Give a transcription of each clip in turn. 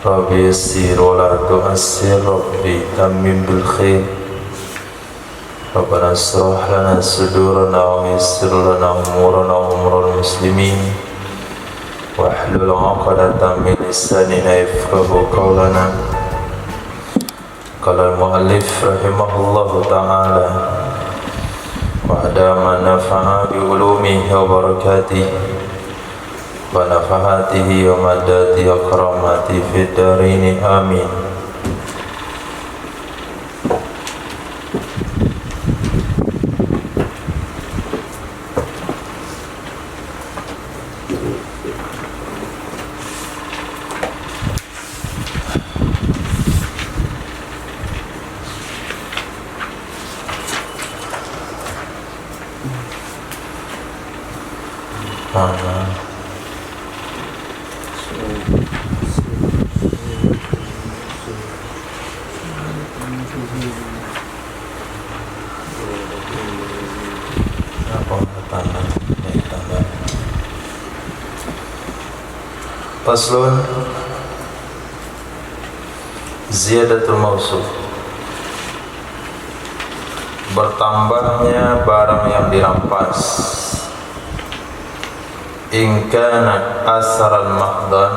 Rabbi yassir wa la tu'assir, Rabbi tammim bil khair. Rabbana israh lana sudurana wa yassir lana umurana wa umurul muslimin wahlul 'uqdatam min lisanina yafqahu qawlana. Qala al-muallif rahimahullahu ta'ala wa adama nafa'a bi ulumihi wa barakatihi wa nafahatihi wa madati wa karamati fid darini amin. Faslun ziyadatul mausuf, bertambahnya barang yang dirampas. In kana asaran mahdan,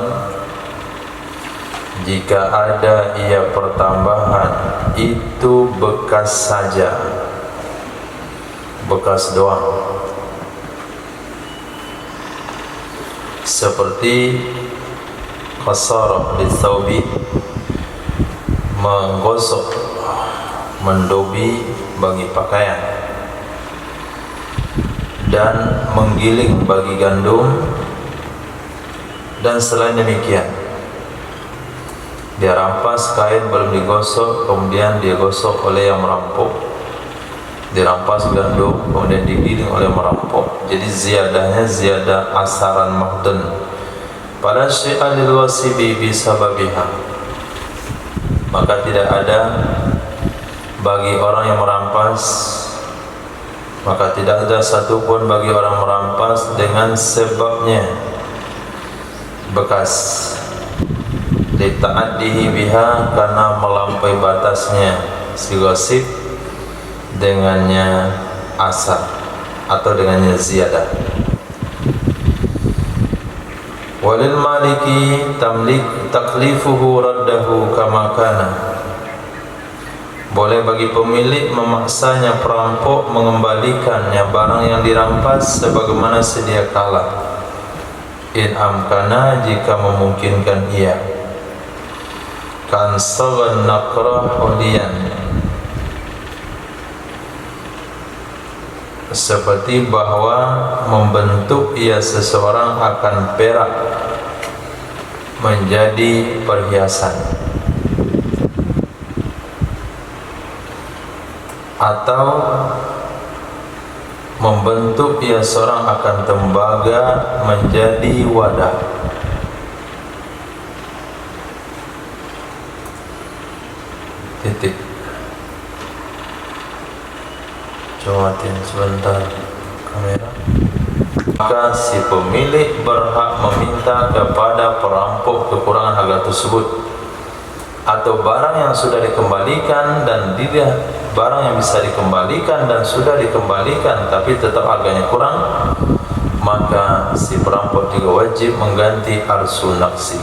jika ada ia pertambahan itu bekas saja, bekas doang, seperti qasarah lisaubi, menggosok, mendobi bagi pakaian, dan menggiling bagi gandum, dan selain demikian. Dia rampas kain belum digosok, kemudian dia gosok oleh yang merampok. Dirampas gandum, kemudian digiling oleh merampok. Jadi ziyadahnya ziyadah asaran mahdan. Pada syai'an lil wasibi bisababiha, maka tidak ada bagi orang yang merampas, maka tidak ada satupun bagi orang merampas dengan sebabnya bekas, lita'addihi biha, karena melampaui batasnya si gosip dengannya asar atau dengannya ziyadah. Walil maliki taklifuhu raddahu kama kana, boleh bagi pemilik memaksanya perampok mengembalikannya barang yang dirampas sebagaimana sedia kala, in amkana, jika memungkinkan ia. Kan sagan nakrah hulian, seperti bahwa membentuk ia seseorang akan perak menjadi perhiasan, atau membentuk ia seorang akan tembaga menjadi wadah. Titik. Cobatin sebentar kamera. Maka si pemilik berhak meminta kepada perampok kekurangan harga tersebut, atau barang yang sudah dikembalikan dan tidak barang yang bisa dikembalikan dan sudah dikembalikan tapi tetap harganya kurang, maka si perampok juga wajib mengganti arsul naqsi.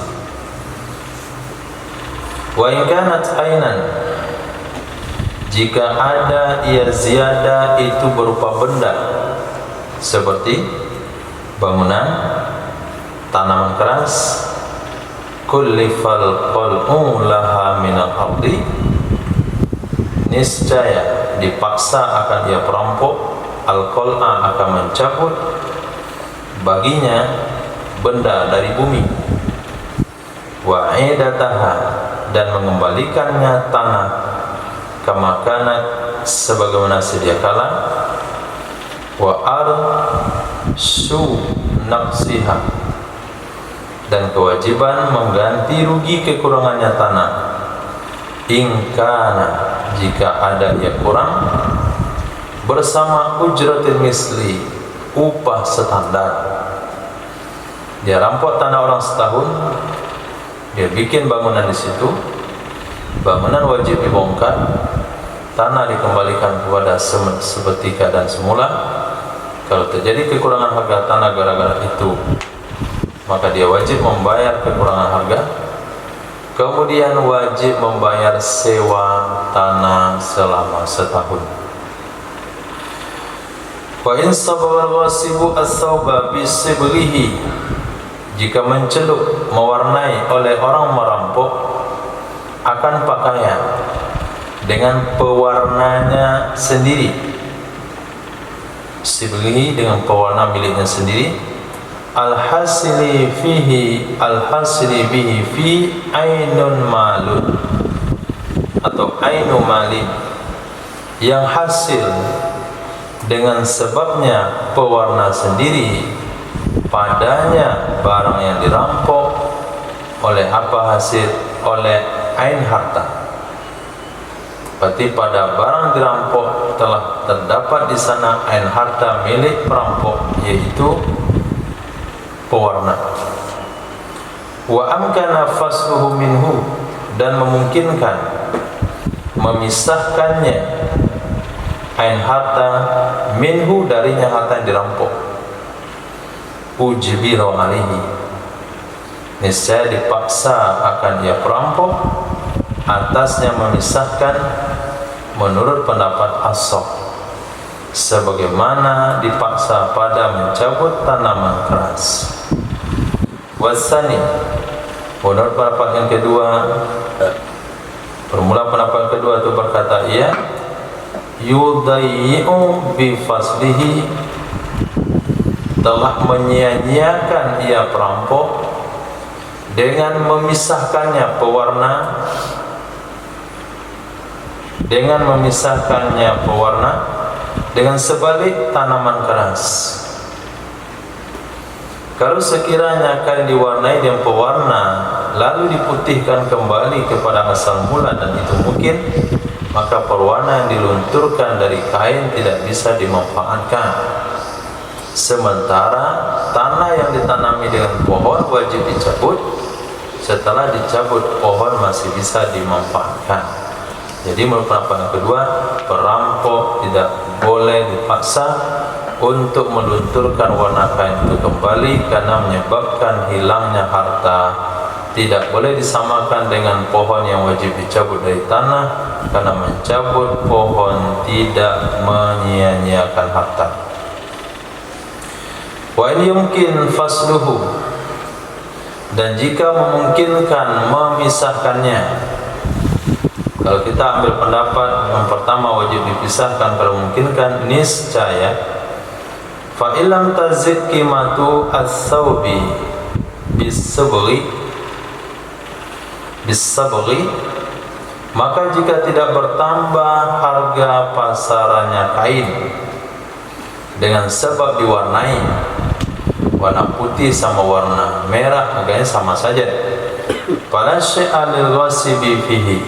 Wa in kanat ainan, jika ada ia ziyadah itu berupa benda, seperti bangunan, tanaman keras, kullifal qal'u laha minal ardi, niscaya dipaksa akan ia perampok, al-qal'a akan mencabut baginya benda dari bumi, wa idataha, dan mengembalikannya tanah, kama kanat, sebagaimana sedia kala, wa arsu naqsiha, dan kewajiban mengganti rugi kekurangannya tanah, ingkana, jika ada ia kurang, bersama ujratil misli, upah standar. Dia rampok tanah orang setahun, dia bikin bangunan di situ, bangunan wajib dibongkar, tanah dikembalikan kepada seperti keadaan semula. Kalau terjadi kekurangan harga tanah gara-gara itu, maka dia wajib membayar kekurangan harga. Kemudian wajib membayar sewa tanah selama setahun. Wa in sabara ghasibu as-sauba bisibrihi, jika mencelup mewarnai oleh orang merampok akan pakaian dengan pewarnanya sendiri, sibrihi dengan pewarna miliknya sendiri, al-hasili bihi fi ainun malun atau ainu malin, yang hasil dengan sebabnya pewarna sendiri padanya barang yang dirampok. Oleh apa hasil? Oleh ain harta. Berarti pada barang dirampok telah terdapat di sana ain harta milik perampok, yaitu pewarna. Wa amkana fasluhu minhu, dan memungkinkan memisahkannya ain harta minhu darinya harta yang dirampok. Ujbiru alaihi, niscaya dipaksa akan dia perampok atasnya memisahkan menurut pendapat as-sahih, sebagaimana dipaksa pada mencabut tanaman keras. Wasani, menurut pendapat yang kedua, permula pendapat kedua itu berkata ia yudayyi'u bi faslihi, telah menyia-nyiakan ia perampok dengan memisahkannya pewarna, dengan sebalik tanaman keras. Kalau sekiranya kain diwarnai dengan pewarna lalu diputihkan kembali kepada asal mula, dan itu mungkin, maka pewarna yang dilunturkan dari kain tidak bisa dimanfaatkan. Sementara tanah yang ditanami dengan pohon wajib dicabut, setelah dicabut pohon masih bisa dimanfaatkan. Jadi menurut pendapat yang kedua, perampok tidak boleh dipaksa untuk melunturkan warna kain itu kembali karena menyebabkan hilangnya harta. Tidak boleh disamakan dengan pohon yang wajib dicabut dari tanah, karena mencabut pohon tidak menyia-nyiakan harta. Wa in yumkin fasluhu, dan jika memungkinkan memisahkannya. Kalau kita ambil pendapat yang pertama wajib dipisahkan, kalau memungkinkan niscaya. Fa illam tazid qimatu as-saubi bisabri, maka jika tidak bertambah harga pasarannya kain dengan sebab diwarnai, warna putih sama warna merah harganya sama saja, fala syai'a lil ghasibi fihi,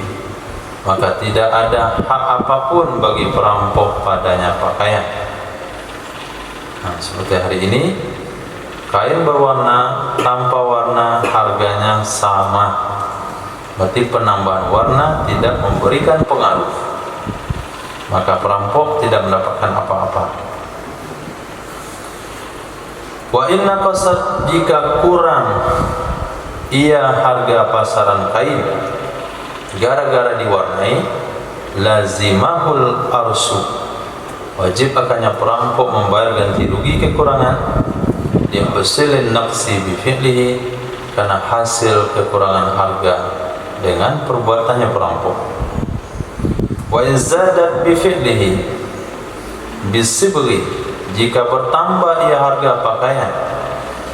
maka tidak ada hak apapun bagi perampok padanya pakaian. Nah, seperti hari ini kain berwarna tanpa warna harganya sama, berarti penambahan warna tidak memberikan pengaruh, maka perampok tidak mendapatkan apa-apa. Wa inna qasad, jika kurang ia harga pasaran kain gara-gara diwarnai, lazimahul arsu, wajib akannya perampok membayar ganti rugi kekurangan yang hasilin naqsi bi fi'lihi, karena hasil kekurangan harga dengan perbuatannya perampok. Wa izadat bi fi'lihi bisibri, jika bertambah ia harga pakaian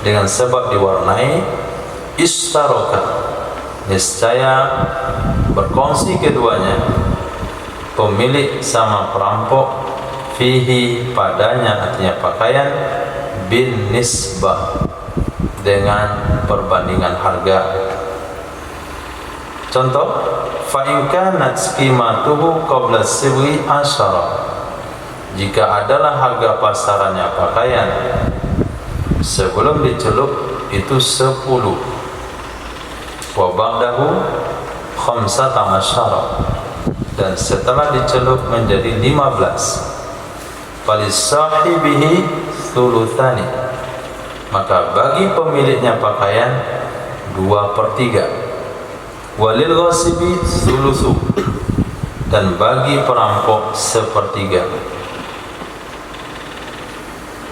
dengan sebab diwarnai, istaroka, niscaya berkongsi keduanya, pemilik sama perampok, fihi padanya, artinya pakaian, bin nisbah, dengan perbandingan harga. Contoh, fa in kanat qimatuhu qabla sibri asyara, jika adalah harga pasarannya pakaian sebelum dicelup itu 10, wa ba'dahu 15, dan setelah dicelup menjadi 15, falisahibihi thuluthani, maka bagi pemiliknya pakaian 2/3, walil ghasibi thuluthu, dan bagi perampok 1/3.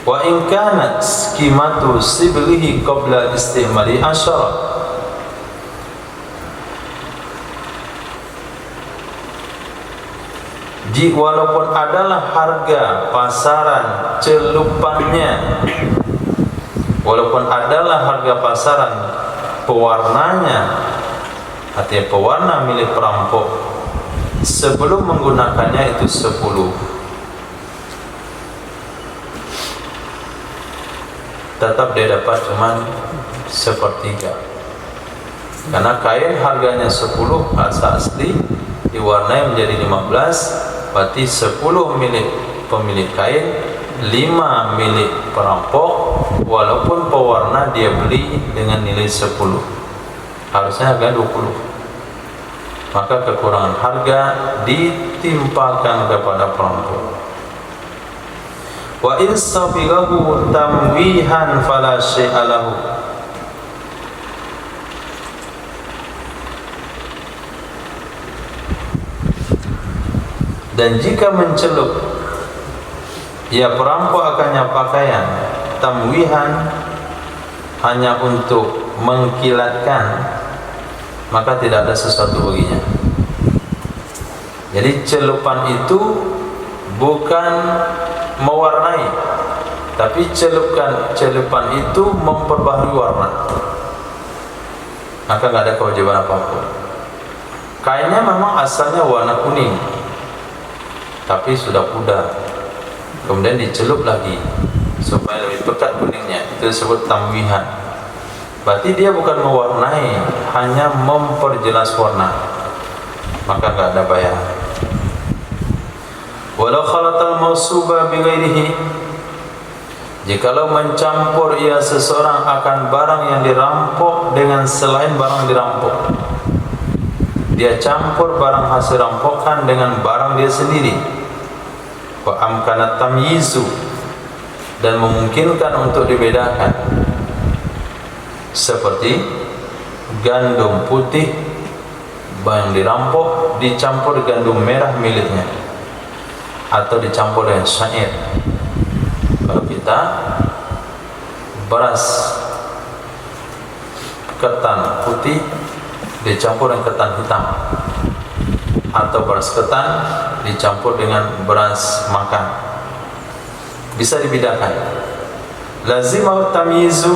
Wa in kanat skimatu siblihi qabla istimali asyara, walaupun adalah harga pasaran celupannya, walaupun adalah harga pasaran pewarnanya, artinya pewarna milik perampok, sebelum menggunakannya itu 10, tetap dia dapat cuma 1/3, karena kain harganya 10 asli diwarnai menjadi 15, berarti 10 milik pemilik kain, 5 milik perampok, walaupun pewarna dia beli dengan nilai 10, harusnya harga 20, maka kekurangan harga ditimpakan kepada perampok. Wa in sabiqahu tamwihan fala syai'a lahu, dan jika mencelup ya perampok akannya pakaian tamwihan, hanya untuk mengkilatkan, maka tidak ada sesuatu baginya. Jadi celupan itu bukan mewarnai, tapi celupan itu memperbaharui warna, maka nggak ada kewajiban apapun. Kainnya memang asalnya warna kuning, tapi sudah pudar, kemudian dicelup lagi supaya lebih pekat kuningnya, itu disebut tamwihan. Berarti dia bukan mewarnai, hanya memperjelas warna, maka nggak ada bayar. Walau khalatal mausuba bighairihi, jikalau mencampur ia seseorang akan barang yang dirampok dengan selain barang dirampok, dia campur barang hasil rampokan dengan barang dia sendiri, wa amkanat tamyizu, dan memungkinkan untuk dibedakan, seperti gandum putih yang dirampok dicampur gandum merah miliknya, atau dicampur dengan syair. Kalau kita beras ketan putih dicampur dengan ketan hitam, atau beras ketan dicampur dengan beras makan, bisa dibedakan. Lazimah tamyizu,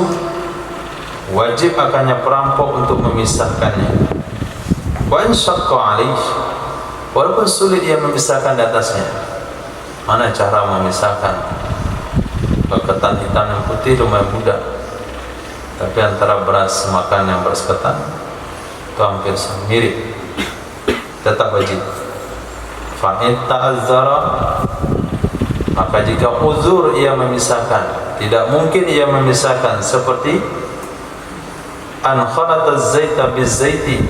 wajib akannya perampok untuk memisahkannya. Wa in syaqqa alaih, walaupun sulit ia memisahkan di atasnya. Mana cara memisahkan? Ketan hitam dan putih lumayan mudah, tapi antara beras makan yang beras ketan itu hampir mirip, tetap wajib. Fa in ta'azzara, maka jika uzur ia memisahkan, tidak mungkin ia memisahkan, seperti an khalataz zaita bizaiti,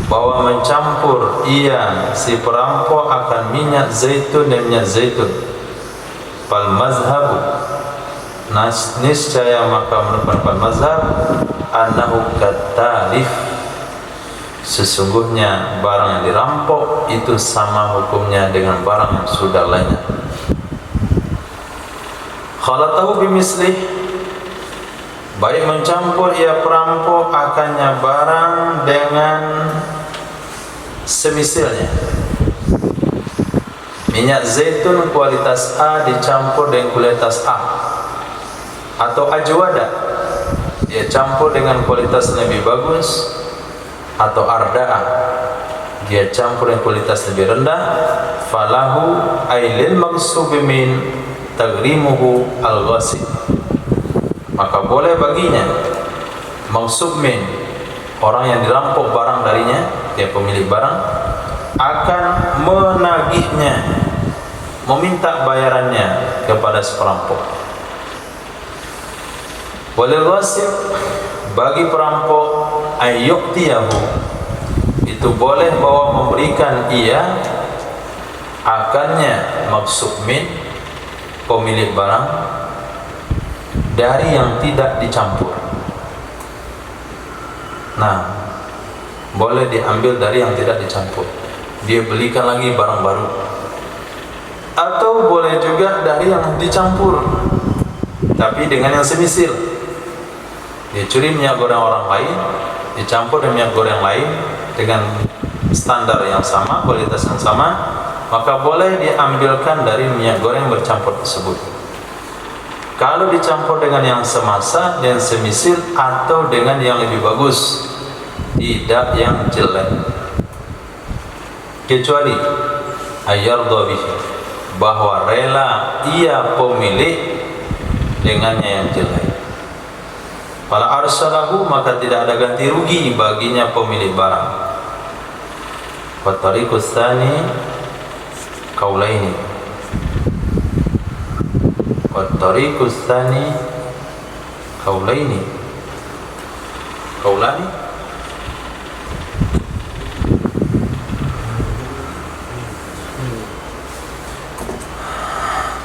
bahwa mencampur ia si perampok akan minyak zaitun dan minyak zaitun. Fal mazhabu, niscaya maka merupakan mazhab, annahu katalif, sesungguhnya barang yang dirampok itu sama hukumnya dengan barang yang sudah lainnya. Khalatahu bimislih, baik mencampur ia perampok akannya barang dengan semisalnya. Minyak zaitun kualitas A dicampur dengan kualitas A, atau ajwada dia campur dengan kualitas lebih bagus, atau arda'a dia campur dengan kualitas lebih rendah. Falahu ailil maqsubi min tagrimuhu al-ghasib, maka boleh baginya maksub min, orang yang dirampok barang darinya, dia pemilik barang, akan menagihnya, meminta bayarannya kepada si perampok. Walil ghasib, bagi perampok ayyuqtiyahu, itu boleh bahwa memberikan ia akannya maksud min pemilik barang dari yang tidak dicampur. Nah, boleh diambil dari yang tidak dicampur, dia belikan lagi barang baru. Atau boleh juga dari yang dicampur tapi dengan yang semisil. Dia curi minyak goreng orang lain, dicampur dengan minyak goreng lain dengan standar yang sama, kualitas yang sama, maka boleh diambilkan dari minyak goreng bercampur tersebut. Kalau dicampur dengan yang semasa dan semisil atau dengan yang lebih bagus, tidak yang jelek. Kecuali ayyardha bihi, bahwa rela ia pemilik dengannya yang jelek. Fala arsalahu, maka tidak ada ganti rugi baginya pemilik barang. Wa tariqus tsani qaulaini, wa tariqus tsani qaulaini, qaulani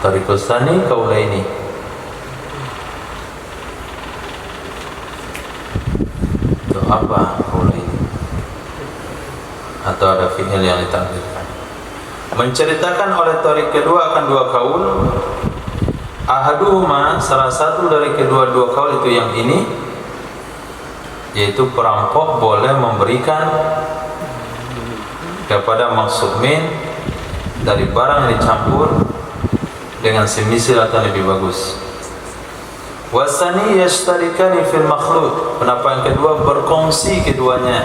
tariqus tsani qaulaini. Apa kaul ini? Atau ada fi'il yang ditakdirkan? Menceritakan oleh tarik kedua akan dua kaul. Ahaduhuma, salah satu dari kedua-dua kaul itu yang ini, yaitu perampok boleh memberikan kepada maksud min dari barang yang dicampur dengan semisil atau lebih bagus. Wasani yashtarikani fil makhlut. Pendapat yang kedua, berkongsi keduanya,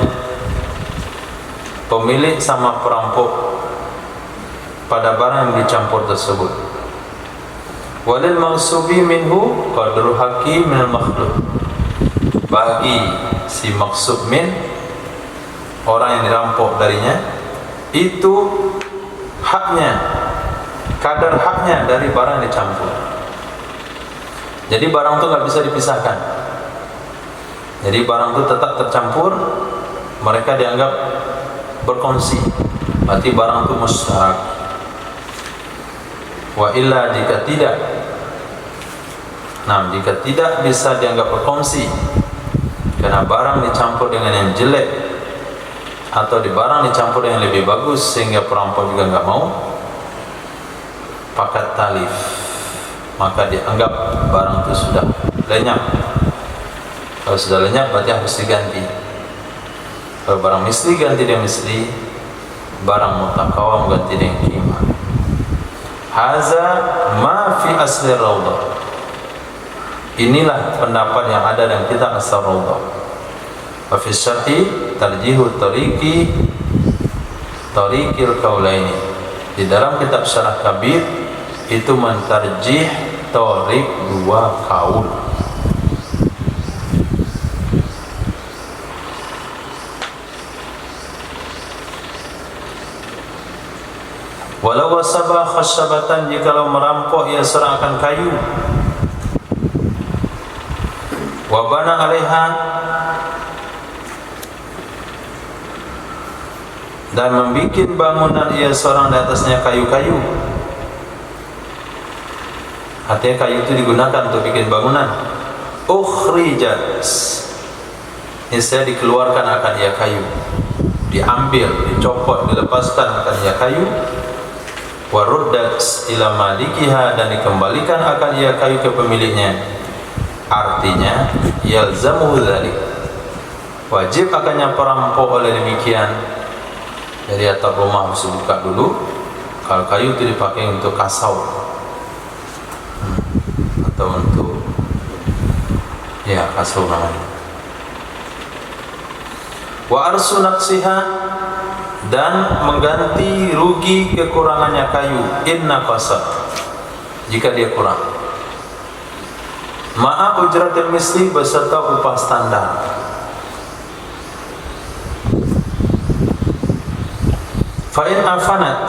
pemilik sama perampok, pada barang yang dicampur tersebut. Walil maghsubi minhu qadru haqqi minal makhlut. Bagi si maksud min, orang yang dirampok darinya, itu haknya, kadar haknya dari barang yang dicampur. Jadi barang itu nggak bisa dipisahkan. Jadi barang itu tetap tercampur, mereka dianggap berkongsi. Berarti barang itu musyarak. Wa illa, jika tidak, nah jika tidak bisa dianggap berkongsi karena barang dicampur dengan yang jelek atau di barang dicampur dengan lebih bagus sehingga perampok juga nggak mau, pakat talif, maka dianggap barang itu sudah lenyap. Kalau sudah lenyap berarti harus diganti. Kalau barang misli ganti dengan misli, barang mutakawam ganti dengan qimah. Haza ma fi asli raudhah. Inilah pendapat yang ada dalam kitab Asal Raudhah. Wa fi syarhi tarjihu tariqil qaulaini. Di dalam kitab Syarah Kabir itu mentarjih tariq dua kaul. Walau wasabah khasyabatan, jikalau merampok ia seorang akan kayu, wabana alaiha, dan membikin bangunan ia seorang di atasnya kayu-kayu. Artinya kayu itu digunakan untuk bikin bangunan. Ukhrijat, niscaya dikeluarkan akan ia kayu, diambil, dicopot, dilepaskan akan ia kayu. Waruddat ila malikiha, dan dikembalikan akan ia kayu ke pemiliknya. Artinya yalzamuhu dzalik, wajib akannya perampok oleh demikian. Jadi atap rumah harus dibuka dulu. Kalau kayu itu dipakai untuk kasau atau untuk kasau namanya. Wa arsu naqsiha, dan mengganti rugi kekurangannya kayu, inna fasad, jika dia kurang, ma'a ujratil misli, beserta upah standar. Fa'in afanat,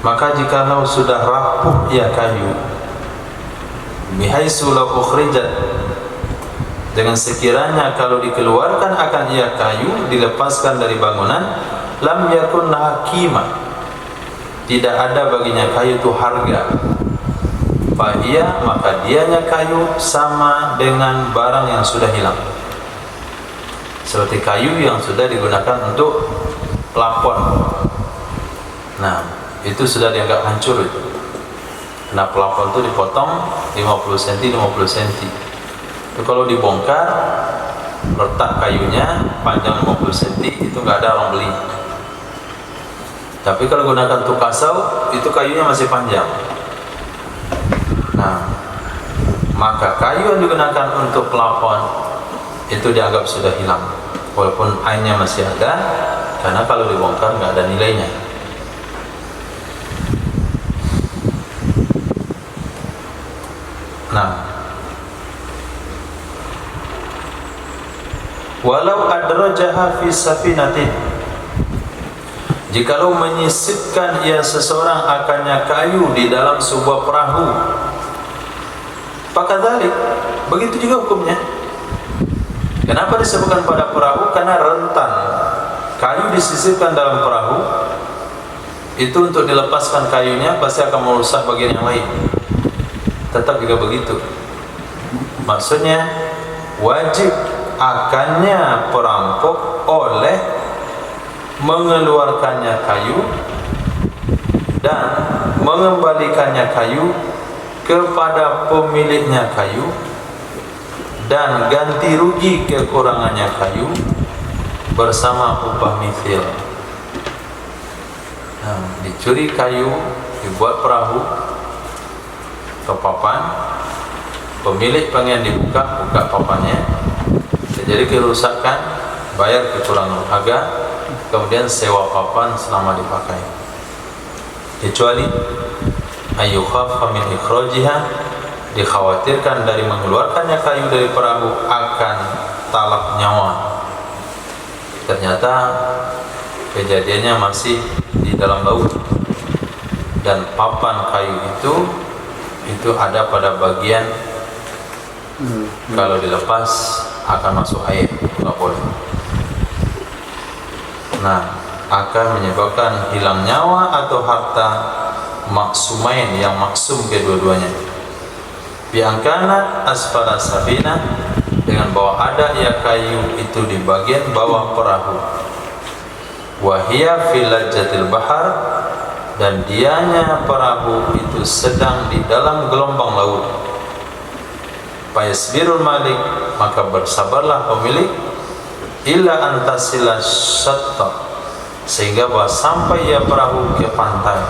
maka jikalau sudah rapuh ia kayu, bihaisu law ukhrijat, dengan sekiranya kalau dikeluarkan akan ia kayu, dilepaskan dari bangunan, lam yakun hakima, tidak ada baginya kayu itu harga. Fahia, maka dianya kayu sama dengan barang yang sudah hilang, seperti kayu yang sudah digunakan untuk plafon. Nah, itu sudah dianggap hancur itu. Nah, plafon itu dipotong 50 cm 50 cm. Itu kalau dibongkar, letak kayunya panjang 50 cm, itu nggak ada orang beli. Tapi kalau gunakan tukasau, itu kayunya masih panjang. Nah, maka kayu yang digunakan untuk plafon itu dianggap sudah hilang, walaupun ainnya masih ada, karena kalau dibongkar nggak ada nilainya. Nah, walau adrajaha fi safinatin, jikalau menyisipkan ia seseorang akannya kayu di dalam sebuah perahu, fakadzalik, begitu juga hukumnya. Kenapa disebutkan pada perahu? Karena rentan. Kayu disisipkan dalam perahu, itu untuk dilepaskan kayunya pasti akan merusak bagian yang lain. Tetap juga begitu. Maksudnya wajib akannya perampok oleh mengeluarkannya kayu dan mengembalikannya kayu kepada pemiliknya kayu, dan ganti rugi kekurangannya kayu bersama upah mithil. Nah, dicuri kayu, dibuat perahu atau papan, pemilik pengen buka papannya, terjadi kerusakan, bayar kekurangan harga, kemudian sewa papan selama dipakai. Kecuali ayyukhaffa min ikhrajiha, dikhawatirkan dari mengeluarkannya kayu dari perahu akan talak nyawa. Ternyata kejadiannya masih di dalam laut, dan papan kayu itu ada pada bagian kalau dilepas akan masuk air, nggak boleh. Nah, akan menyebabkan hilang nyawa atau harta maksumain, yang maksum kedua-duanya. Biangkana asfala safina, dengan bahwa ada ya kayu itu di bagian bawah perahu. Wahia fil lajjatil bahar, dan dianya perahu itu sedang di dalam gelombang laut. Fayasbirul malik, maka bersabarlah pemilik, illa antasila syatta, sehingga bahwa sampai ia perahu ke pantai.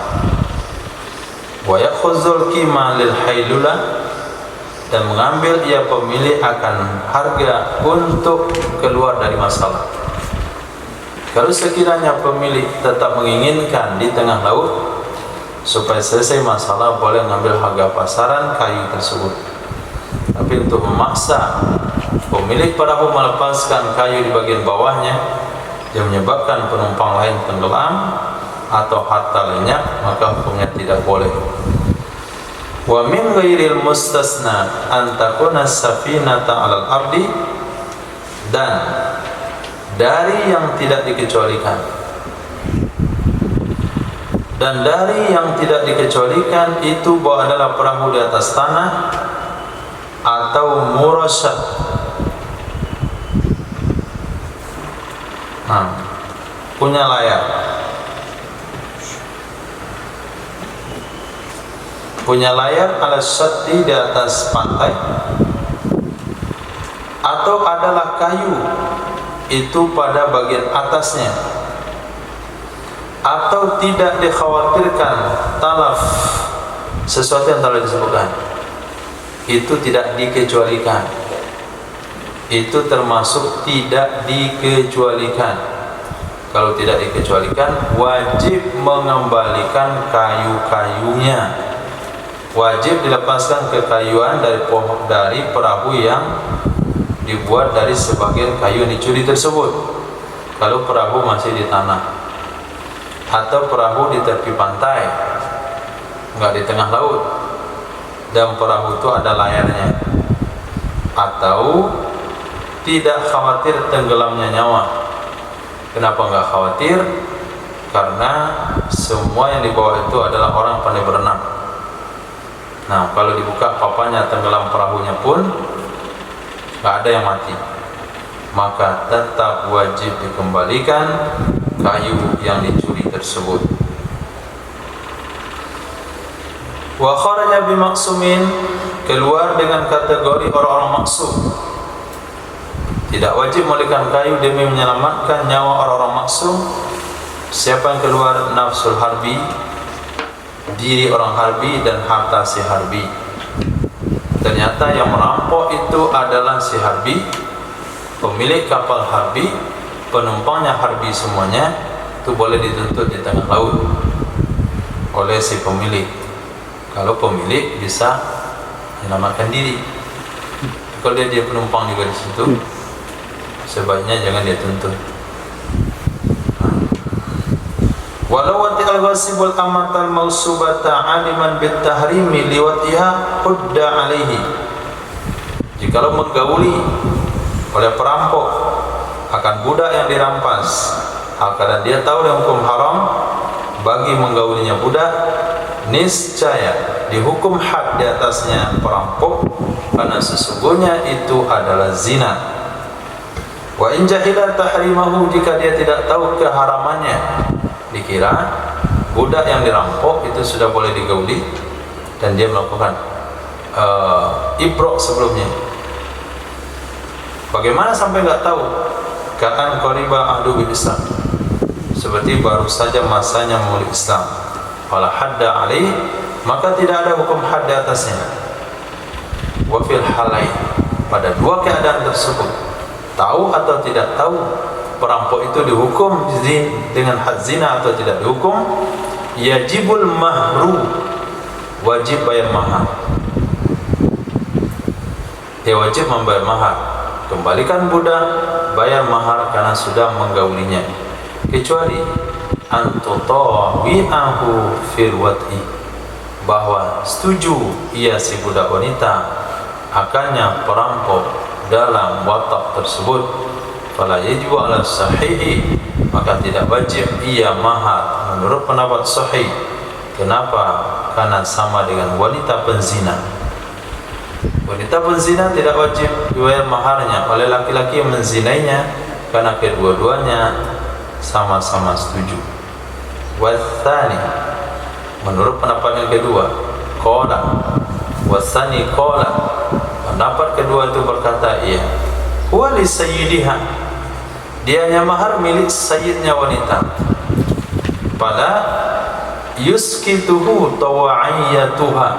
Wa yakhuzul qima lil hailula, dan mengambil ia pemilik akan harga untuk keluar dari masalah. Kalau sekiranya pemilik tetap menginginkan di tengah laut supaya selesai masalah, boleh mengambil harga pasaran kayu tersebut. Tapi untuk memaksa pemilik perahu melepaskan kayu di bagian bawahnya yang menyebabkan penumpang lain tenggelam atau harta lenyap, maka hukumnya tidak boleh. Wa min ghairil mustasna an takuna safinata 'alal ardi, dan dari yang tidak dikecualikan, dan dari yang tidak dikecualikan itu bahwa adalah perahu di atas tanah atau murasyad. Nah, punya layar, ala syaddi, di atas pantai, atau adalah kayu itu pada bagian atasnya, atau tidak dikhawatirkan talaf, sesuatu yang telah disebutkan itu tidak dikecualikan. Itu termasuk tidak dikecualikan. Kalau tidak dikecualikan, wajib mengembalikan kayu-kayunya, wajib dilepaskan kekayuan dari perahu yang dibuat dari sebagian kayu yang dicuri tersebut. Kalau perahu masih di tanah, atau perahu di tepi pantai, nggak di tengah laut, dan perahu itu ada layarnya, atau tidak khawatir tenggelamnya nyawa. Kenapa nggak khawatir? Karena semua yang dibawa itu adalah orang pandai berenang. Nah, kalau dibuka papanya tenggelam perahunya pun nggak ada yang mati, maka tetap wajib dikembalikan kayu yang dicuri tersebut. Wa kharaja bimaksumin, keluar dengan kategori orang-orang maksum. Tidak wajib memulihkan kayu demi menyelamatkan nyawa orang-orang maksum. Siapa yang keluar? Nafsul harbi, diri orang harbi dan harta si harbi. Ternyata yang merampok itu adalah si harbi, pemilik kapal harbi, penumpangnya harbi, semuanya itu boleh dituntut di tengah laut oleh si pemilik. Kalau pemilik bisa menyelamatkan diri. Kalau dia penumpang juga di situ, sebaiknya jangan dia tuntut. Walau watil ghasibul amatal mausubata aliman bit tahrimi liwatiha hudda alaihi. Jikalau menggauli oleh perampok akan budak yang dirampas, karena dia tahu yang hukum haram bagi menggaulinya budak, niscaya dihukum had di atasnya perampok, karena sesungguhnya itu adalah zina. Wa in jahila tahrimahu, jika dia tidak tahu keharamannya, dikira budak yang dirampok itu sudah boleh digauli dan dia melakukan ibrok sebelumnya. Bagaimana sampai nggak tahu? Ka'an qariba ahdu bil Islam, seperti baru saja masanya memeluk Islam. Fala hadda alaih, maka tidak ada hukum had di atasnya. Wa fil halain, pada dua keadaan tersebut, tahu atau tidak tahu, perampok itu dihukum dengan had zina atau tidak dihukum, yajibul mahru, wajib bayar mahar. Dia wajib membayar mahar. Kembalikan budak, bayar mahar karena sudah menggaulinya. Kecuali antutawi'ahu fil wat'i, bahwa setuju ia si budak wanita akannya perampok dalam watak tersebut, fala yajibu ala sahihi, maka tidak wajib ia mahar menurut pendapat sahih. Kenapa? Karena sama dengan wanita penzina. Wanita penzina tidak wajib dibayar maharnya oleh laki-laki yang menzinainya, karena kedua-duanya sama-sama setuju. Wathani, menurut pendapat yang kedua, qala wasani qala, pendapat kedua itu berkata, iya, huwa li sayyidiha, dianya mahar milik sayyidnya wanita, pada yuskituhu tawaiyatuha,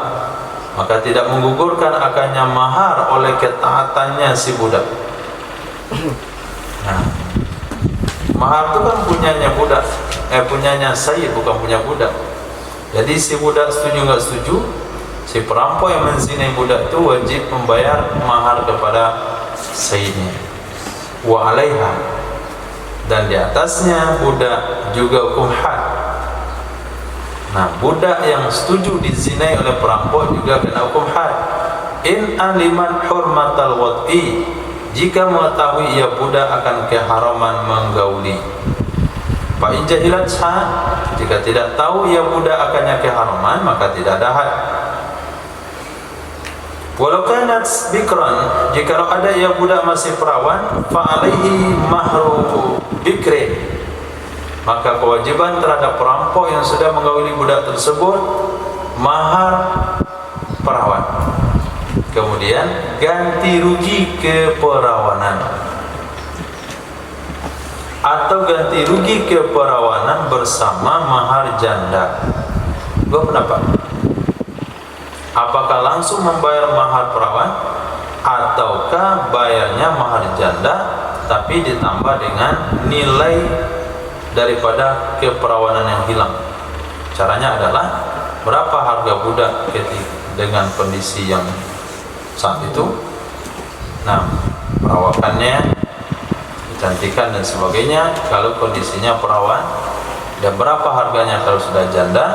maka tidak menggugurkan akannya mahar oleh ketaatannya si budak. Nah, mahar itu kan punyanya budak, punyanya sayyid, bukan punya budak. Jadi si budak setuju nggak setuju, si perampok yang menzinai budak itu wajib membayar mahar kepada sayyidnya. Wa alaiha, dan di atasnya budak juga hukum had. Nah, budak yang setuju dizinai oleh perampok juga kena hukum had. In aliman hurmatal wad'i, jika mengetahui ia budak akan keharaman menggauli. Fa in jahilat ha, jika tidak tahu ia budak akannya keharaman, maka tidak ada had. Walau kanat bikran, jika ada ia budak masih perawan, fa alaihi mahru bikri, maka kewajiban terhadap perampok yang sudah menggauli budak tersebut mahar perawan, kemudian ganti rugi keperawanan, atau ganti rugi keperawanan bersama mahar janda. Dua pendapat, apakah langsung membayar mahar perawan ataukah bayarnya mahar janda tapi ditambah dengan nilai daripada keperawanan yang hilang. Caranya adalah berapa harga budak dengan kondisi yang saat itu, nah perawakannya, kecantikan dan sebagainya kalau kondisinya perawan, dan berapa harganya kalau sudah janda.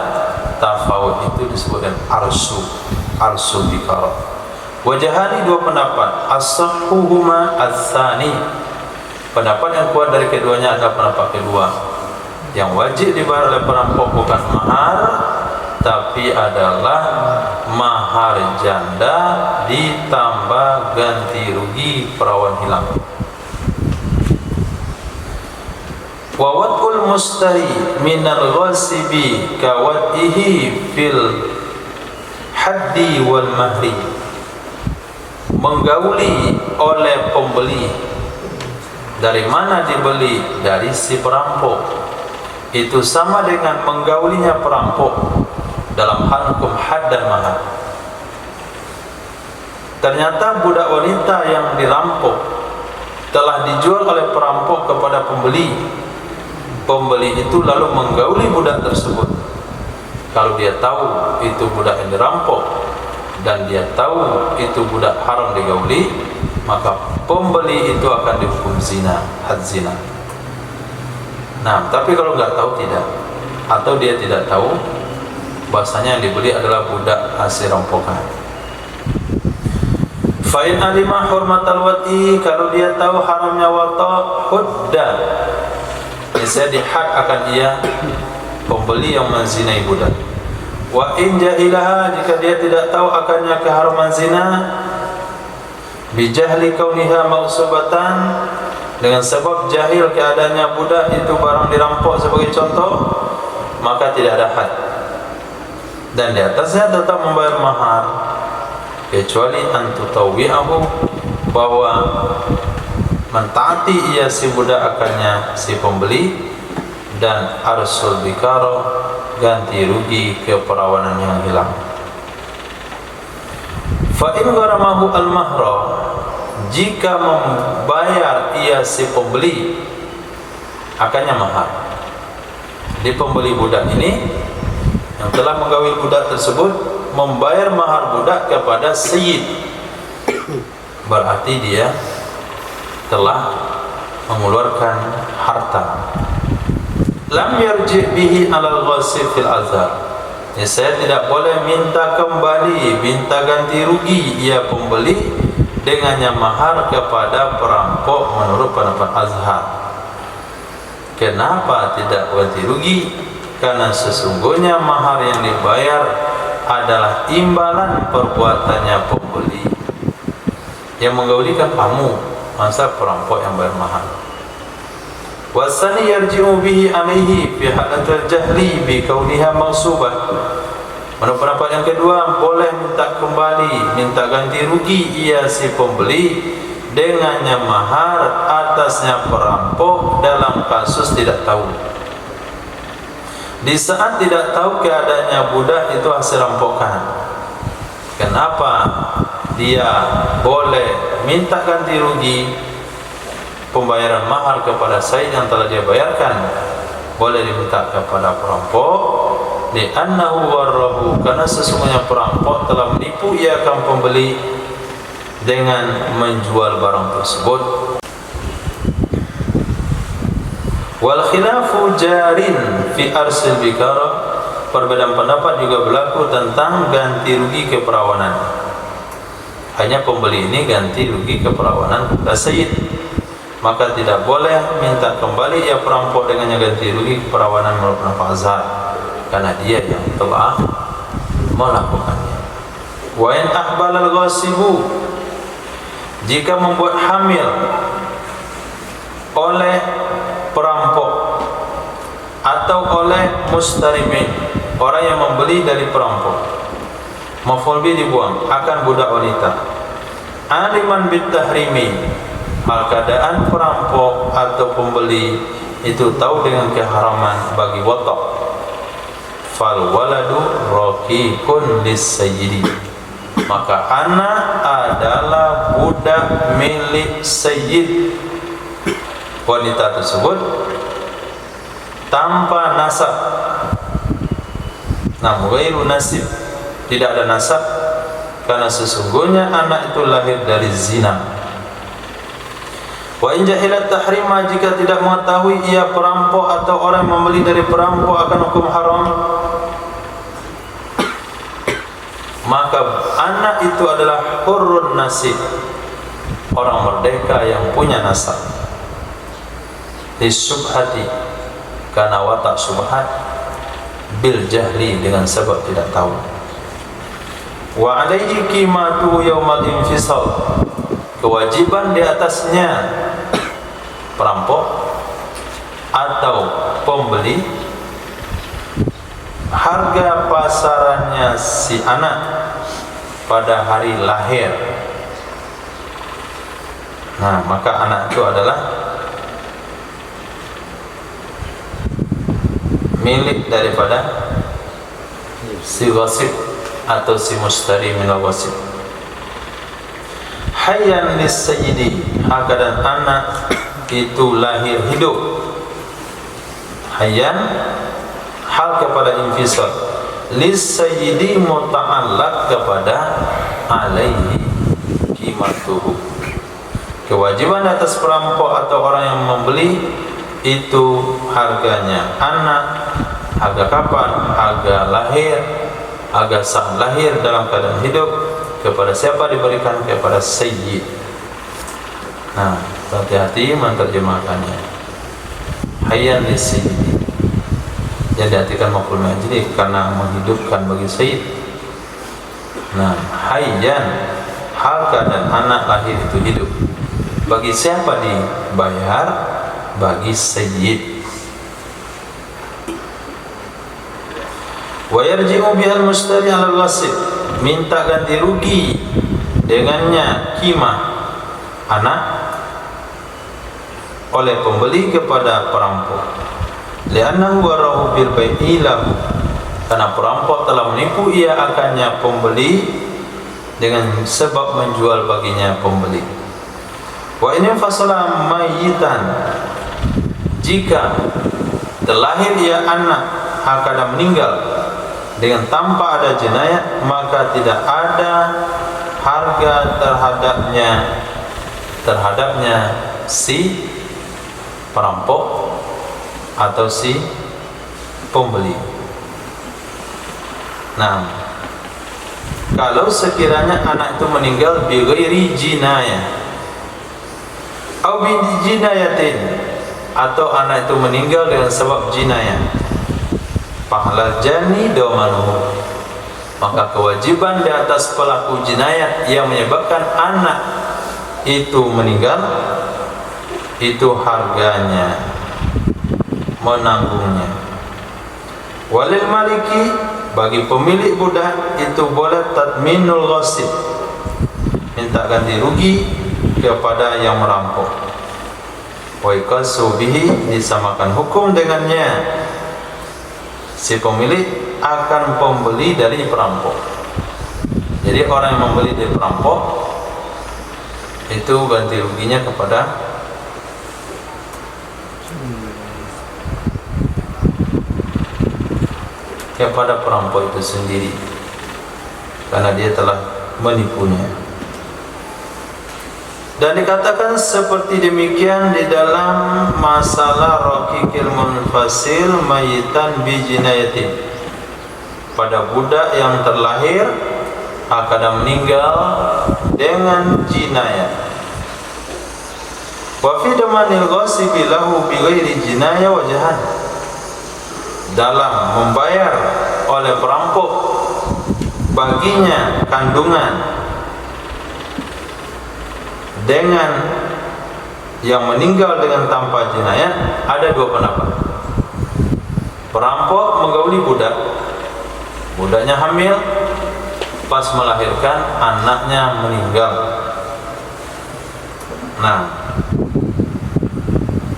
Tafawud itu disebutkan arsu bikara. Wajahani, dua pendapat. As-sahhuhuma ats-tsani, pendapat yang kuat dari keduanya adalah pendapat kedua. Yang wajib dibayar oleh perampok bukan mahar, tapi adalah mahar janda ditambah ganti rugi perawan hilang. Wa wad'ul mustari minal ghasibi ka wad'ihi fil haddi wal mahri, menggauli oleh pembeli. Dari mana dibeli? Dari si perampok. Itu sama dengan menggaulinya perampok dalam hal hukum had dan mahar. Ternyata budak wanita yang dirampok telah dijual oleh perampok kepada pembeli. Pembeli itu lalu menggauli budak tersebut. Kalau dia tahu itu budak yang dirampok dan dia tahu itu budak haram digauli, maka pembeli itu akan dihukum zina, had zina. Nah, tapi kalau nggak tahu tidak, atau dia tidak tahu bahasanya yang dibeli adalah budak hasil rampokan. Fa'in alimah hurmatal wati, kalau dia tahu haramnya wata, hudda, bisa dihad akan ia pembeli yang menzinai budak. Wa in jahilaha, jika dia tidak tahu akannya keharaman zina, bijahli kauniha mausubatan, dengan sebab jahil keadaannya budak itu barang dirampok sebagai contoh, maka tidak ada had, dan di atasnya tetap membayar mahar, kecuali antutawi'ahu, bahwa mentaati ia si budak akannya si pembeli, dan arsul bikaro, ganti rugi keperawanan yang hilang. Fa in gharamahu al-mahra, jika membayar ia si pembeli akannya mahar. Di pembeli budak ini yang telah menggawil budak tersebut membayar mahar budak kepada sayyid, berarti dia telah mengeluarkan harta. Lam yarji bihi alal ghasib fil azhar, saya tidak boleh minta kembali, minta ganti rugi ia pembeli dengannya mahar kepada perampok menurut pendapat azhar. Kenapa tidak ganti rugi? Karena sesungguhnya mahar yang dibayar adalah imbalan perbuatannya pembeli. Yang menggaulikan kamu, masa perampok yang bayar mahar. Wasani yarji'u bihi alaihi fi halatil jahli bi kauniha mausubah. Menurut pendapat yang kedua, boleh minta kembali, minta ganti rugi ia si pembeli dengannya mahar atasnya perampok dalam kasus tidak tahu. Di saat tidak tahu keadaannya budak itu hasil rampokan, kenapa dia boleh minta ganti rugi pembayaran mahar kepada sayyid yang telah dia bayarkan, boleh diminta kepada perampok? Li'annahu warrahu, karena sesungguhnya perampok telah menipu ia akan pembeli dengan menjual barang tersebut. Wal khilafu jarin fi arsil bikara, perbedaan pendapat juga berlaku tentang ganti rugi keperawanan. Hanya pembeli ini ganti rugi keperawanan kepada sayyid, maka tidak boleh minta kembali ia perampok dengannya ganti rugi keperawanan menurut pendapat azhar, karena dia yang telah melakukannya. Wa in ahbalal ghasibu, jika membuat hamil oleh perampok atau oleh mustarimin, orang yang membeli dari perampok, maf'ul bi dibuang, akan budak wanita, aliman bitahrimi, hal keadaan perampok atau pembeli itu tahu dengan keharaman bagi watak, fal waladu raqiqun lis-sayyidi, maka anak adalah budak milik sayyid wanita tersebut tanpa nasab, namun ghairu nasib, tidak ada nasab, karena sesungguhnya anak itu lahir dari zina. Wa in jahilat tahrima, jika tidak mengetahui ia perampok atau orang membeli dari perampok akan hukum haram, maka anak itu adalah hurrun nasib, orang merdeka yang punya nasab. Lisubhati, karena watak subhat, bil jahli, dengan sebab tidak tahu. Wa alaihi qimatu yaumal infisal, kewajiban di atasnya perampok atau pembeli, harga pasarannya si anak pada hari lahir. Nah, maka anak itu adalah milik daripada si wasif atau si mustari minal wasif. Hayyan lis sayyidi, dan anak itu lahir hidup. Hayyan hal kepada infisal, lis sayyidi muta'allaq kepada alaihi qimatuhu, kewajiban atas perampok atau orang yang membeli itu harganya anak. Harga kapan? Harga lahir, harga sah lahir dalam keadaan hidup. Kepada siapa diberikan? Kepada sayyid. Nah, hati-hati menerjemahkannya. Hayyan lis sayyidi, yang diartikan maf'ul majdi karena menghidupkan bagi sayyid. Nah, hayyan hal keadaan anak lahir itu hidup. Bagi siapa dibayar? Bagi sayyid. Wa yarji'u bihal mustari 'alal wasif, minta ganti rugi dengannya qimah anak oleh pembeli kepada perampok. Li'annahu warahu bil bai'i lahu, karena perampok telah menipu ia akannya pembeli dengan sebab menjual baginya pembeli. Wa in fasala mayyitan, jika terlahir ia anak akan meninggal dengan tanpa ada jenayah, maka tidak ada harga terhadapnya si perampok atau si pembeli. Nah, kalau sekiranya anak itu meninggal bi ghairi jinayah atau bi jinayatin, atau anak itu meninggal dengan sebab jinayah, pahala jani domanuhu, maka kewajiban di atas pelaku jinayat yang menyebabkan anak itu meninggal itu harganya, menanggungnya. Walil maliki, bagi pemilik budak itu boleh tadminul ghasib, minta ganti rugi kepada yang merampok. Wa iqasu bihi, disamakan hukum dengannya si pemilik akan pembeli dari perampok. Jadi orang yang membeli dari perampok itu ganti ruginya kepada perampok itu sendiri, karena dia telah menipunya. Dan dikatakan seperti demikian di dalam masalah raqiqil munfasil mayitan bi jinayatin, pada budak yang terlahir akan meninggal dengan jinayah. Wa fi damanil ghasibi lahu bi ghairi jinayah wajhan, dalam membayar oleh perampok baginya kandungan dengan yang meninggal dengan tanpa jinayah, ada dua pendapat. Perampok menggauli budak, budaknya hamil, pas melahirkan anaknya meninggal. Nah,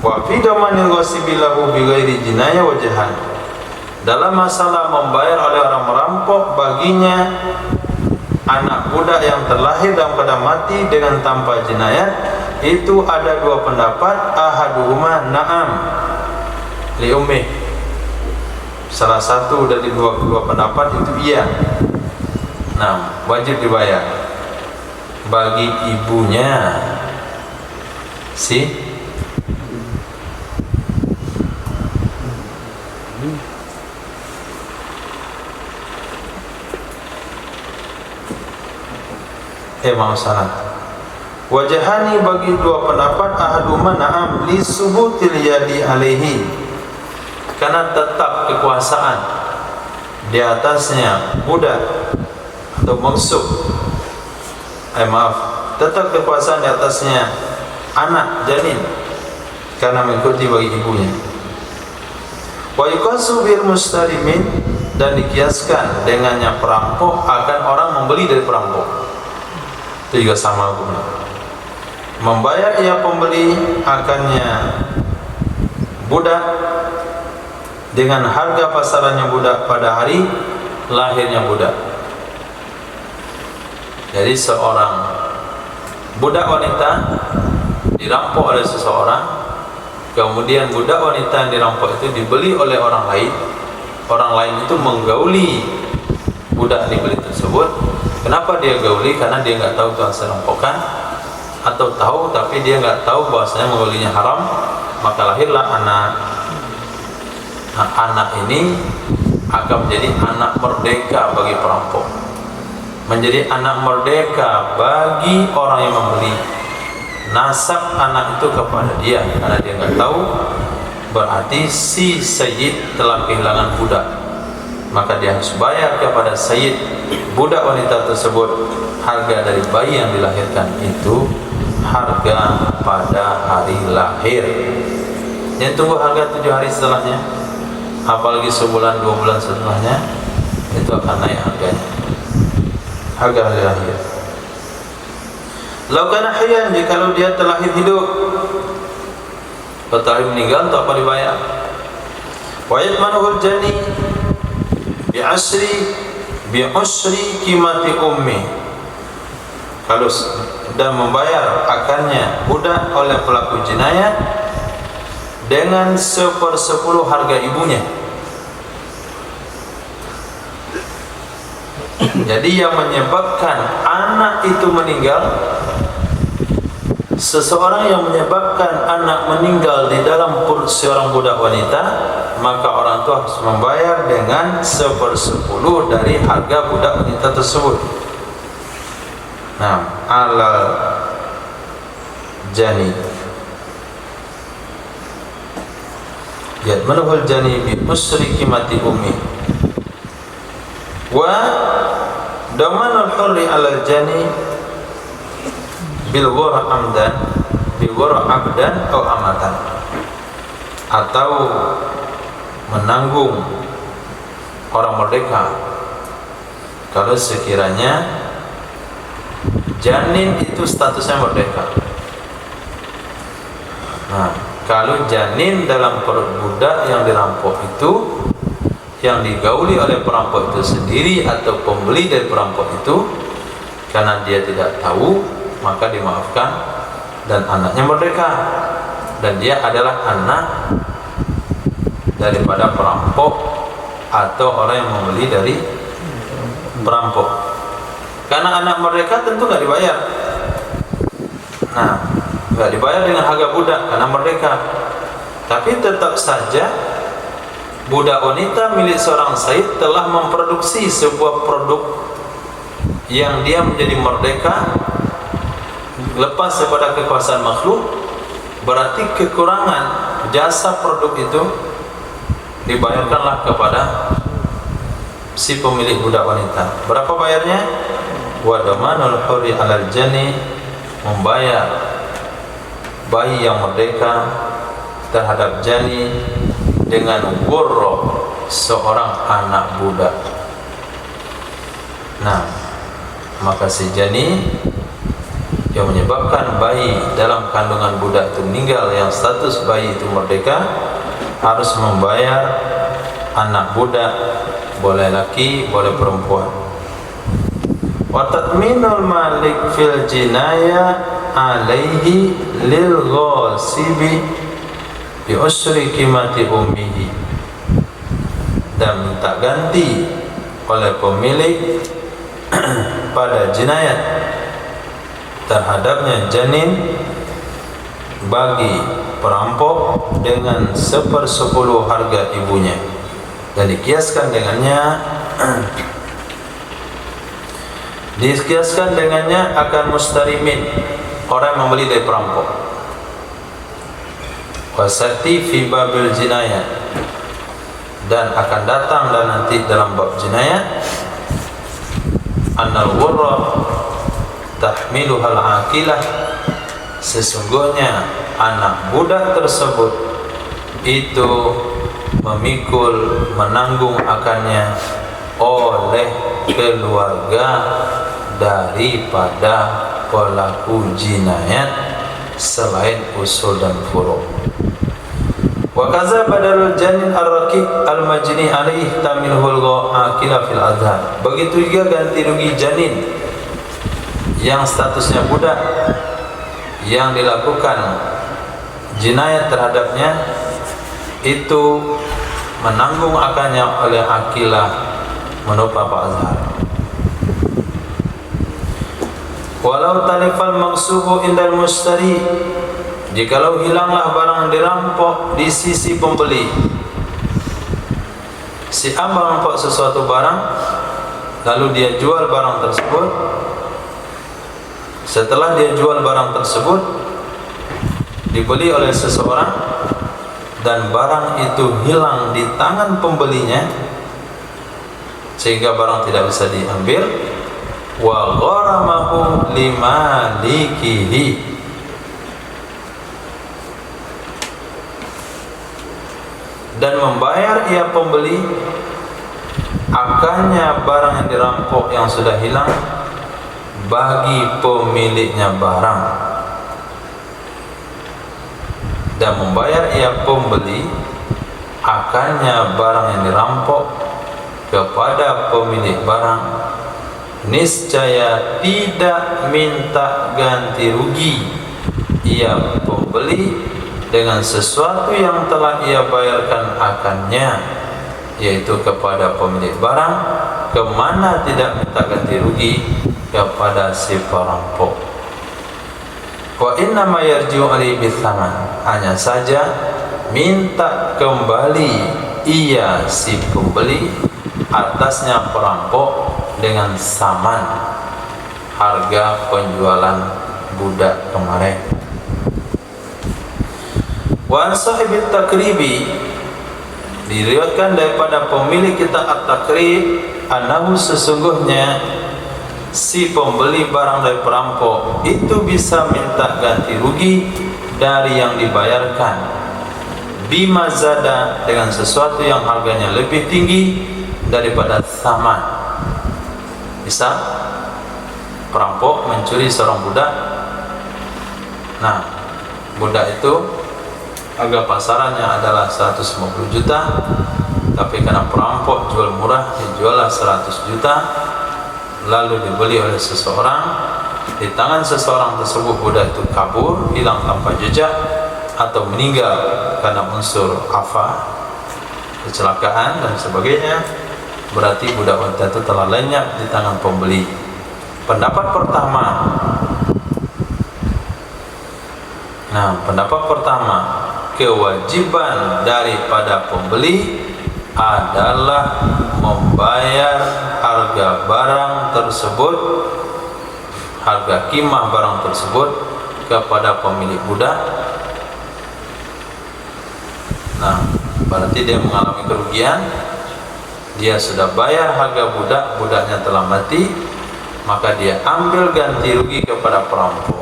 wa fi damanil ghasibi lahu bi ghairi jinayah wajhan, dalam masalah membayar oleh orang merampok baginya anak budak yang terlahir dalam keadaan mati dengan tanpa jinayat, itu ada dua pendapat. Ahaduhuma na'am li ummih, salah satu dari dua pendapat itu iya. Nah, wajib dibayar bagi ibunya si Wajahani bagi dua pendapat, ahaduma na'am li subutil yadi alaihi, karena tetap kekuasaan di atasnya budak atau maksud tetap kekuasaan di atasnya anak janin karena mengikuti bagi ibunya. Wa yuqasu bil mustarimin, dan dikiaskan dengannya perampok akan orang membeli dari perampok. Itu juga sama hukumnya. Membayar ia pembeli akannya budak dengan harga pasarannya budak pada hari lahirnya budak. Jadi seorang budak wanita dirampok oleh seseorang, kemudian budak wanita yang dirampok itu dibeli oleh orang lain. Orang lain itu menggauli budak dibeli tersebut. Kenapa dia gauli? Karena dia nggak tahu itu hasil rampokan, atau tahu tapi dia nggak tahu bahwasanya menggaulinya haram. Maka lahirlah anak. Nah, anak ini akan menjadi anak merdeka bagi perampok, menjadi anak merdeka bagi orang yang membeli. Nasab anak itu kepada dia, karena dia nggak tahu. Berarti si sayyid telah kehilangan budak, maka dia harus bayar kepada sayyid budak wanita tersebut harga dari bayi yang dilahirkan itu, harga pada hari lahir. Yang tunggu harga 7 hari setelahnya, apalagi sebulan 2 bulan setelahnya, itu akan naik harganya, harga hari lahir. Laukana hayyan, jikalau dia telah hidup, setelah meninggal tak apa dibayar. Wa yatmanuhul jani bi'usri qimati ummi, kalau dan membayar akannya budak oleh pelaku jinayah dengan 1/10 harga ibunya. Jadi yang menyebabkan anak itu meninggal, seseorang yang menyebabkan anak meninggal di dalam perut seorang budak wanita, maka orang tua harus membayar dengan 1/10 dari harga budak wanita tersebut. Nah, alal jani yatmanuhul jani bi usri qimati ummi wa damanul hurri alal jani bil wara amdan bil wara abdan atau amatan, atau menanggung orang merdeka kalau sekiranya janin itu statusnya merdeka. Nah, kalau janin dalam perut budak yang dirampok itu, yang digauli oleh perampok itu sendiri atau pembeli dari perampok itu, karena dia tidak tahu, maka dimaafkan dan anaknya merdeka, dan dia adalah anak daripada perampok atau orang yang membeli dari perampok. Karena anak merdeka tentu nggak dibayar. Nah, nggak dibayar dengan harga budak karena merdeka. Tapi tetap saja budak wanita milik seorang sayyid telah memproduksi sebuah produk yang dia menjadi merdeka lepas daripada kekuasaan makhluk. Berarti kekurangan jasa produk itu dibayarkanlah kepada si pemilik budak wanita. Berapa bayarnya? Wa damanul hurri alal jani, membayar bayi yang merdeka terhadap jani dengan gurro seorang anak budak. Nah, maka si jani yang menyebabkan bayi dalam kandungan budak itu meninggal, yang status bayi itu merdeka, harus membayar anak budak, boleh laki boleh perempuan. Wa tatminul malik fil jinaya alaihi lil ghasibi bi usri qimati ummihi, dan minta ganti oleh pemilik pada jinayat terhadapnya janin bagi perampok dengan 1/10 harga ibunya, dan dikiaskan dengannya Dikiaskan dengannya akan mustarimin, orang yang membeli dari perampok. Wasati fi babil jinayah, dan akan datang dan nanti dalam bab jinayah, annal ghurra tahmiluhal aqilah, sesungguhnya anak budak tersebut itu memikul, menanggung akannya oleh keluarga daripada pelaku jinayat selain usul dan furu'. Wa kaza badalul janin ar-raqiq al-majni alaih tamilhul aqila fil adhan. Begitu juga ganti rugi janin yang statusnya budak yang dilakukan jinayat terhadapnya itu menanggung akannya oleh akilah menurut Bapak Azhar. Walau talifal maqsubu indal mustari, jikalau hilanglah barang yang dirampok di sisi pembeli. Si A merampok sesuatu barang, lalu dia jual barang tersebut. Setelah dia jual barang tersebut, dibeli oleh seseorang, dan barang itu hilang di tangan pembelinya, sehingga barang tidak bisa diambil. Wa gharamahu limalikihi, dan membayar ia pembeli akannya barang yang dirampok yang sudah hilang bagi pemiliknya barang, dan membayar ia pembeli akannya barang yang dirampok kepada pemilik barang, niscaya tidak minta ganti rugi ia pembeli dengan sesuatu yang telah ia bayarkan akannya, yaitu kepada pemilik barang, kemana tidak minta ganti rugi kepada si perampok. Wa inna ma yarji'u alaihi bithaman, hanya saja minta kembali ia si pembeli atasnya perampok dengan saman harga penjualan budak kemarin. Wa sahibit takribi, diriwayatkan daripada pemilik kitab at-takrib, annahu sesungguhnya si pembeli barang dari perampok itu bisa minta ganti rugi dari yang dibayarkan, bima zada, dengan sesuatu yang harganya lebih tinggi daripada saman. Bisa perampok mencuri seorang budak. Nah, budak itu harga pasarannya adalah 150 juta, tapi karena perampok jual murah, dijuallah 100 juta, lalu dibeli oleh seseorang. Di tangan seseorang tersebut budak itu kabur, hilang tanpa jejak, atau meninggal karena unsur afa, kecelakaan dan sebagainya, berarti budak wanita itu telah lenyap di tangan pembeli. Pendapat pertama, kewajiban daripada pembeli adalah membayar harga barang tersebut, harga kimah barang tersebut kepada pemilik budak. Nah, berarti dia mengalami kerugian. Dia sudah bayar harga budak, budaknya telah mati, maka dia ambil ganti rugi kepada perampok.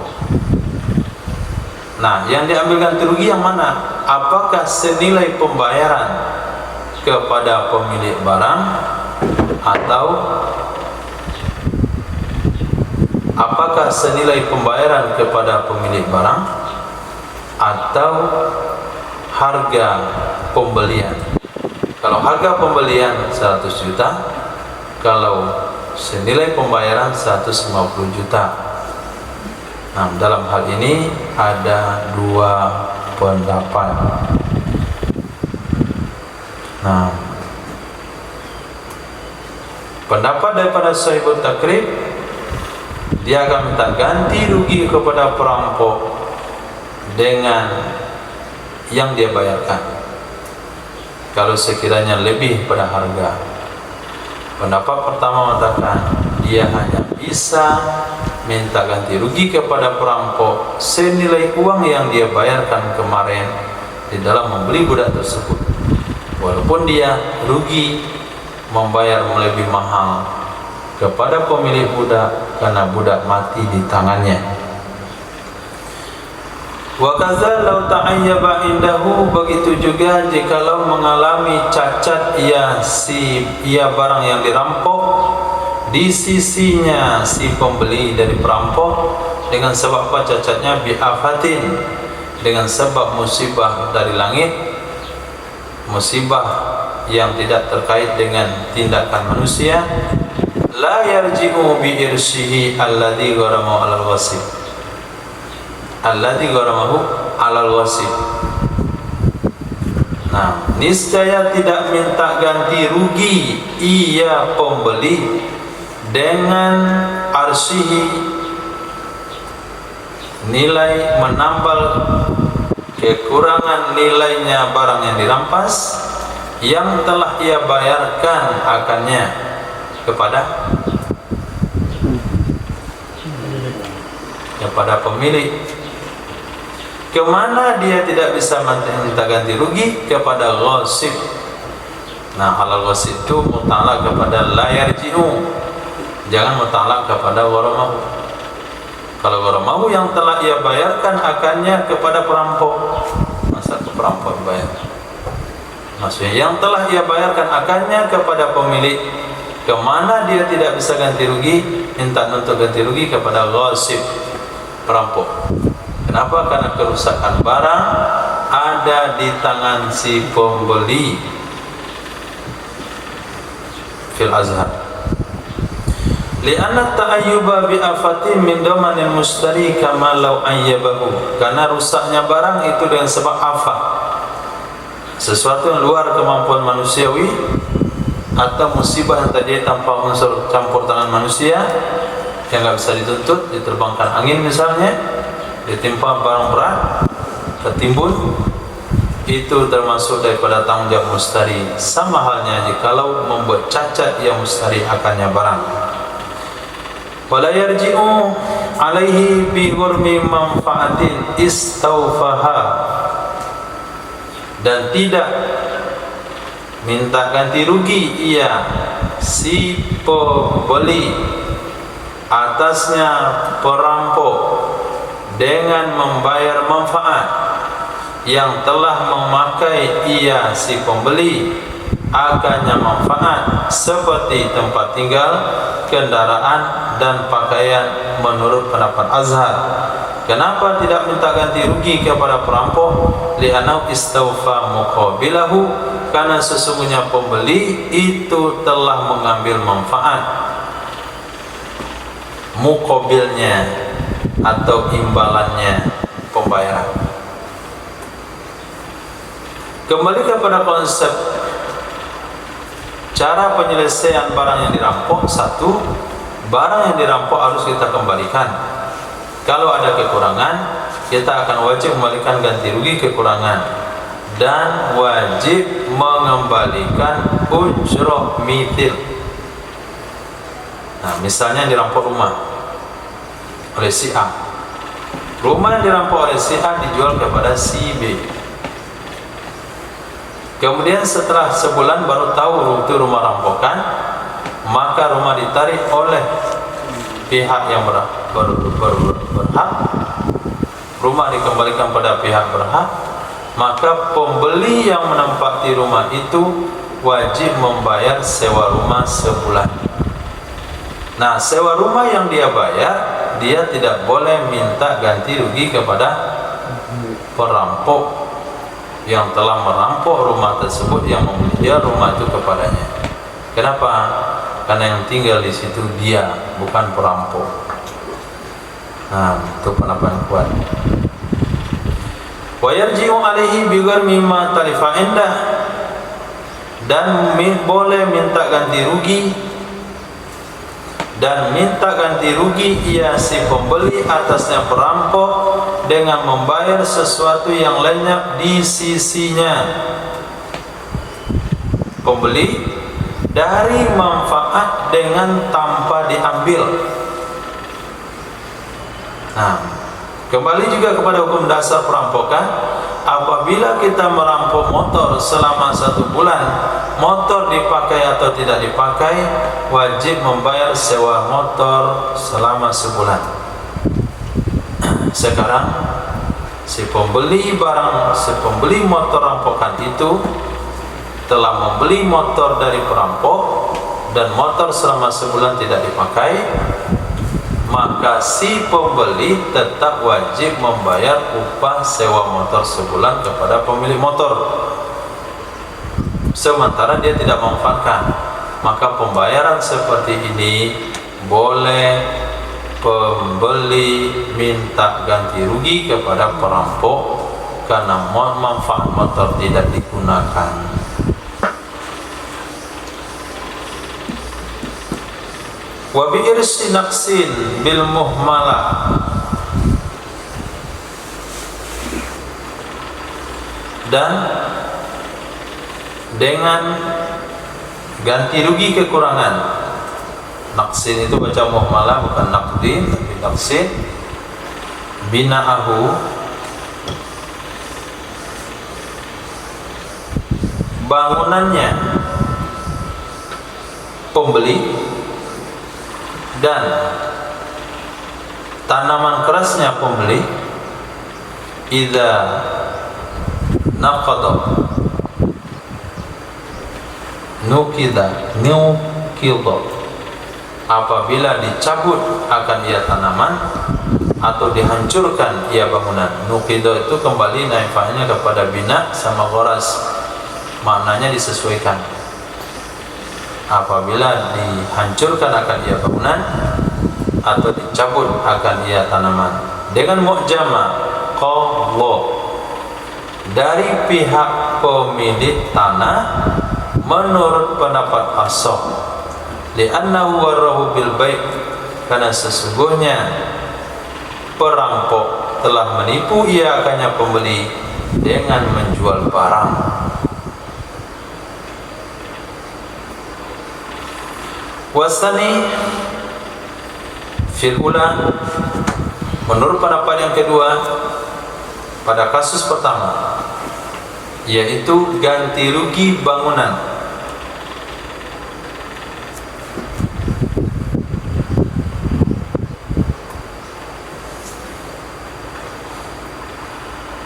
Nah, yang diambil ganti rugi yang mana? Apakah senilai pembayaran kepada pemilik barang, atau apakah senilai pembayaran kepada pemilik barang, atau harga pembelian? Kalau harga pembelian 100 juta, kalau senilai pembayaran 150 juta. Nah, dalam hal ini ada dua pendapat. Nah, pendapat daripada sahibul takrib, dia akan minta ganti rugi kepada perampok dengan yang dia bayarkan kalau sekiranya lebih pada harga. Pendapat pertama mengatakan dia hanya bisa minta ganti rugi kepada perampok senilai uang yang dia bayarkan kemarin di dalam membeli budak tersebut, walaupun dia rugi membayar lebih mahal kepada pemilik budak karena budak mati di tangannya. Wa kadza law ta'ayyaba indahu, begitu juga jikalau mengalami cacat ia barang yang dirampok di sisinya si pembeli dari perampok. Dengan sebab apa cacatnya? Bi'afatin, dengan sebab musibah dari langit, musibah yang tidak terkait dengan tindakan manusia. La yarji'u bi irsihi alladhi gharamahu alal wasif, alladhi gharamahu alal wasif. Nah, niscaya tidak minta ganti rugi ia pembeli dengan arsihi, nilai menambal kekurangan nilainya barang yang dirampas yang telah ia bayarkan akannya kepada pemilik. Kemana dia tidak bisa minta ganti rugi? Kepada ghasib. Nah, halal ghasib itu mutlak kepada la yarji'u, jangan mutlak kepada gharamahu. Kalau gharamahu yang telah ia bayarkan akannya kepada perampok, masa ke perampok bayar, maksudnya yang telah ia bayarkan akannya kepada pemilik. Kemana dia tidak bisa ganti rugi? Minta untuk ganti rugi kepada ghasib, perampok. Kenapa? Karena kerusakan barang ada di tangan si pembeli. Fil azhar li'anna ta'ayyuba bi'afatin min damanil mustari kama law ayyabahu, karena rusaknya barang itu dengan sebab afat, sesuatu yang luar kemampuan manusiawi, atau musibah yang tadi tanpa unsur campur tangan manusia yang nggak bisa dituntut, diterbangkan angin misalnya, ditimpa barang berat, ketimbun, itu termasuk daripada tanggung jawab mustari. Sama halnya jikalau membuat cacat yang mustari akannya barang. Wala yarji'u alaihi bi ghurmi manfaatin istaufaha, dan tidak minta ganti rugi ia si pembeli atasnya perampok dengan membayar manfaat yang telah memakai ia si pembeli akannya manfaat seperti tempat tinggal, kendaraan dan pakaian menurut pendapat Azhar. Kenapa tidak minta ganti rugi kepada perampok? Li'anau istaufa muqabilahu, karena sesungguhnya pembeli itu telah mengambil manfaat muqabilnya atau imbalannya pembayaran. Kembali kepada konsep cara penyelesaian barang yang dirampok. Satu, barang yang dirampok harus kita kembalikan. Kalau ada kekurangan, kita akan wajib kembalikan ganti rugi kekurangan dan wajib mengembalikan ujrah mithil. Nah, misalnya dirampok rumah oleh si A, rumah yang dirampok oleh si A dijual kepada si B. Kemudian setelah sebulan baru tahu itu rumah rampokan, maka rumah ditarik oleh pihak yang berhak, rumah dikembalikan pada pihak berhak, maka pembeli yang menempati rumah itu wajib membayar sewa rumah sebulan. Nah, sewa rumah yang dia bayar, dia tidak boleh minta ganti rugi kepada perampok yang telah merampok rumah tersebut, yang meminjam rumah itu kepadanya. Kenapa? Karena yang tinggal di situ dia, bukan perampok. Nah, itu pendapat yang kuat. Wa yarji'u alaihi bi gharmi ma talifa indah, dan boleh minta ganti rugi, dan minta ganti rugi ia si pembeli atasnya perampok dengan membayar sesuatu yang lenyap di sisinya pembeli dari manfaat dengan tanpa diambil. Nah, kembali juga kepada hukum dasar perampokan. Apabila kita merampok motor selama 1 bulan, motor dipakai atau tidak dipakai, wajib membayar sewa motor selama sebulan. Sekarang si pembeli motor rampokan itu telah membeli motor dari perampok dan motor selama sebulan tidak dipakai, maka si pembeli tetap wajib membayar upah sewa motor sebulan kepada pemilik motor, sementara dia tidak memanfaatkan. Maka pembayaran seperti ini boleh pembeli minta ganti rugi kepada perampok karena manfaat motor tidak digunakan. Wa bi irsi naqsin bil muhmalah, dan dengan ganti rugi kekurangan. Naqsin itu baca muhmalah, bukan naqdin tapi naqsin. Bina'ahu, bangunannya pembeli dan tanaman kerasnya pembeli, idza naqada nukida, apabila dicabut akan ia tanaman atau dihancurkan ia bangunan. Nukida itu kembali naifahnya kepada bina sama gharas, maknanya disesuaikan. Apabila dihancurkan akan ia bangunan atau dicabut akan ia tanaman. Dengan mu'jama qadha, dari pihak pemilik tanah menurut pendapat ashab, li'annahu warahu bil bai', karena sesungguhnya perampok telah menipu ia akannya pembeli dengan menjual barang. Wasani fil ula, menurut pendapat yang kedua pada kasus pertama, yaitu ganti rugi bangunan.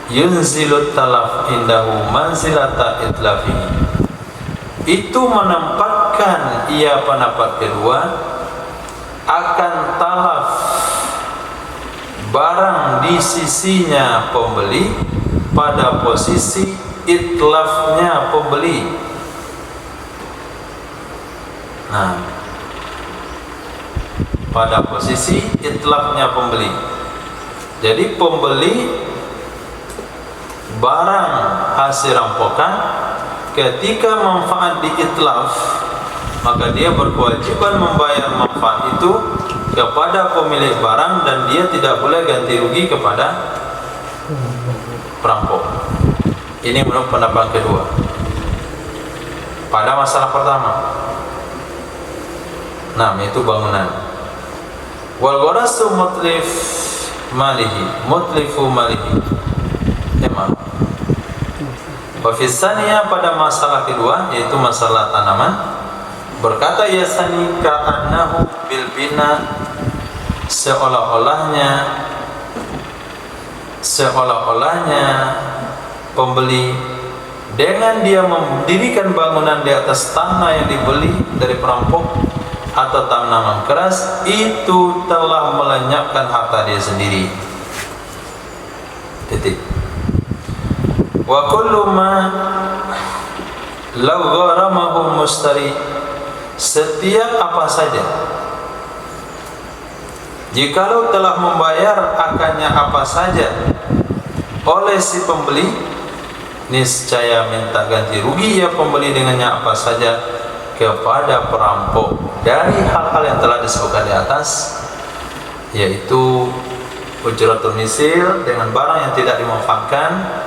Yunzilut talaf indahu manzilata itlafihi, itu menempatkan ia pendapat kedua akan talaf barang di sisinya pembeli pada posisi itlafnya pembeli. Nah, pada posisi itlafnya pembeli. Jadi pembeli barang hasil rampokan ketika manfaat diitlaf, maka dia berkewajiban membayar manfaat itu kepada pemilik barang dan dia tidak boleh ganti rugi kepada perampok. Ini menurut pendapat kedua pada masalah pertama. Nah, itu bangunan. Wal gharasu mutlif malihi, mutlifu malihi. Wafisaniya, pada masalah kedua yaitu masalah tanaman, berkata yasani ka'annahu bil bina, seolah-olahnya pembeli dengan dia mendirikan bangunan di atas tanah yang dibeli dari perampok atau tanaman keras, itu telah melenyapkan harta dia sendiri. Titik. Wa kullu ma law gharamahu mustari, setiap apa saja jikalau telah membayar akannya apa saja oleh si pembeli, niscaya minta ganti rugi ya pembeli dengannya apa saja kepada perampok dari hal-hal yang telah disebutkan di atas, yaitu ujratul misil dengan barang yang tidak dimanfaatkan,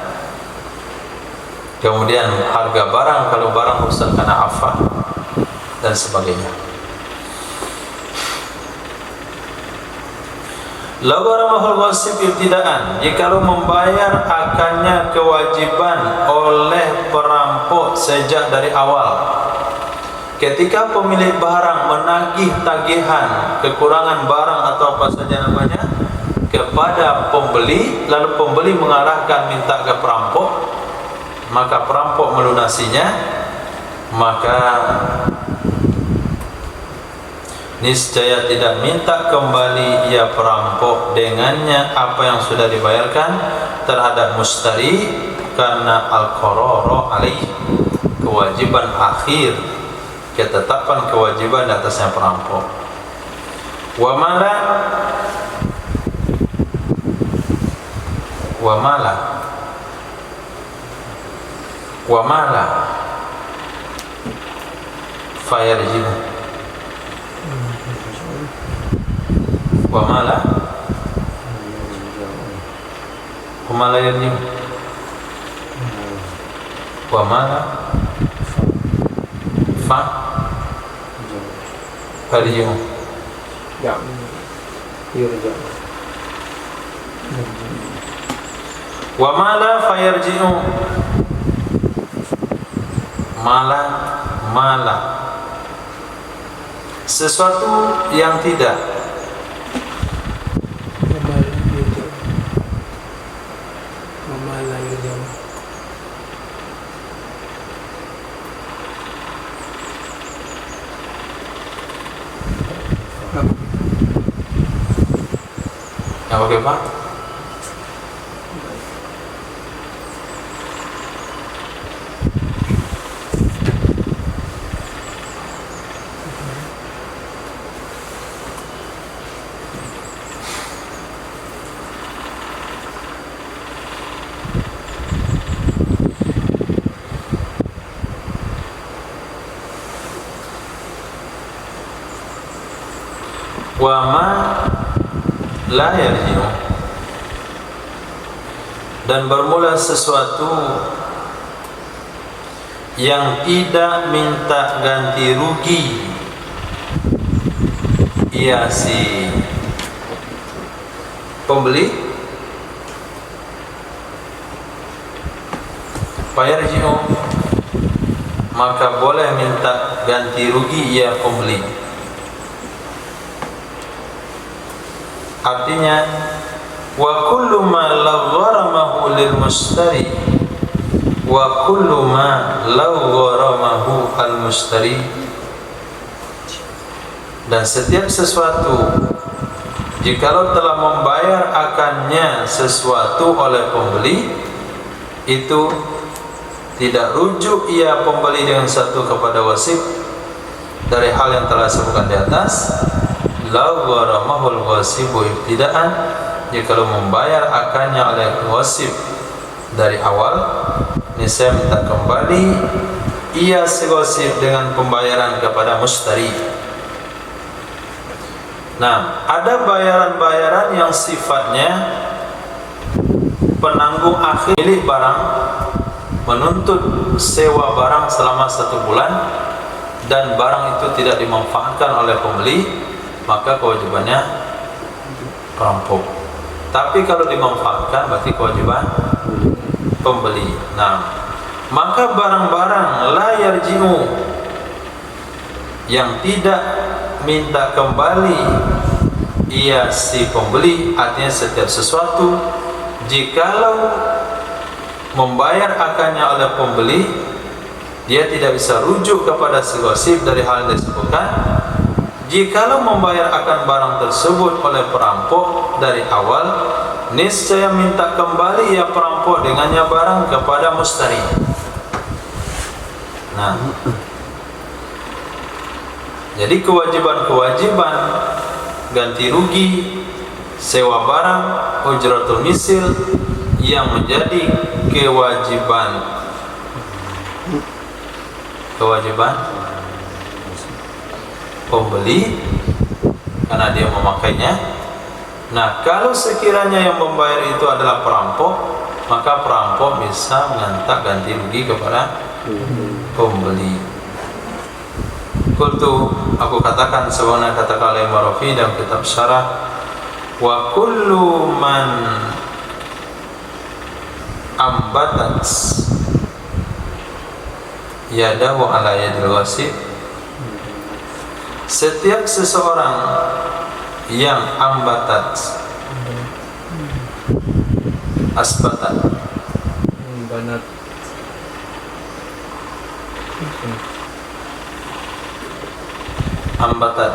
kemudian harga barang kalau barang rusak karena afah dan sebagainya. Lau gharamahul ghasib ibtidaan, jikalau membayar akannya kewajiban oleh perampok sejak dari awal. Ketika pemilik barang menagih tagihan kekurangan barang atau apa saja namanya kepada pembeli, lalu pembeli mengarahkan minta ke perampok, maka perampok melunasinya, maka niscaya tidak minta kembali ia perampok dengannya apa yang sudah dibayarkan terhadap mustari, karena al-qarara alaih, kewajiban akhir, ketetapan kewajiban di atasnya perampok. Wa mala fayarjimu wa mala yarjimu wa mala fa yarjimu wa mala fayarji'u, mala sesuatu yang tidak yang oke Pak? Wa ma la yarji'u, dan bermula sesuatu yang tidak minta ganti rugi ia si pembeli, fayarji'u, maka boleh minta ganti rugi ia pembeli. Artinya wa kullu ma law gharamahu lil mustari wa kullu ma law gharamahu al mustari, dan setiap sesuatu jikalau telah membayar akannya sesuatu oleh pembeli, itu tidak rujuk ia pembeli dengan satu kepada wasif dari hal yang telah disebutkan di atas. Lau gharamahul ghasibu ibtidaan, jikalau membayar akannya oleh wasif dari awal, niscaya minta kembali ia si wasif dengan pembayaran kepada mustari. Nah, ada bayaran-bayaran yang sifatnya penanggung akhir. Milik barang menuntut sewa barang selama 1 bulan dan barang itu tidak dimanfaatkan oleh pembeli, maka kewajibannya perampok. Tapi kalau dimanfaatkan berarti kewajiban pembeli. Nah, maka barang-barang la yarji'u, yang tidak minta kembali ia si pembeli, artinya setiap sesuatu jikalau membayar akannya oleh pembeli, dia tidak bisa rujuk kepada si wasif dari hal yang disebutkan. Jikalau membayar akan barang tersebut oleh perampok dari awal, niscaya minta kembali ya perampok dengannya barang kepada mustari. Nah, jadi kewajiban-kewajiban ganti rugi, sewa barang, ujratul misil yang menjadi kewajiban pembeli karena dia memakainya. Nah, kalau sekiranya yang membayar itu adalah perampok, maka perampok bisa minta ganti rugi kepada pembeli. Qultu, aku katakan sebagaimana kata Imam Rafi dalam kitab Syarah Wa kullu man ambatat yadahu ala yadil wasif, setiap seseorang yang ambatat asbatat banat ambatat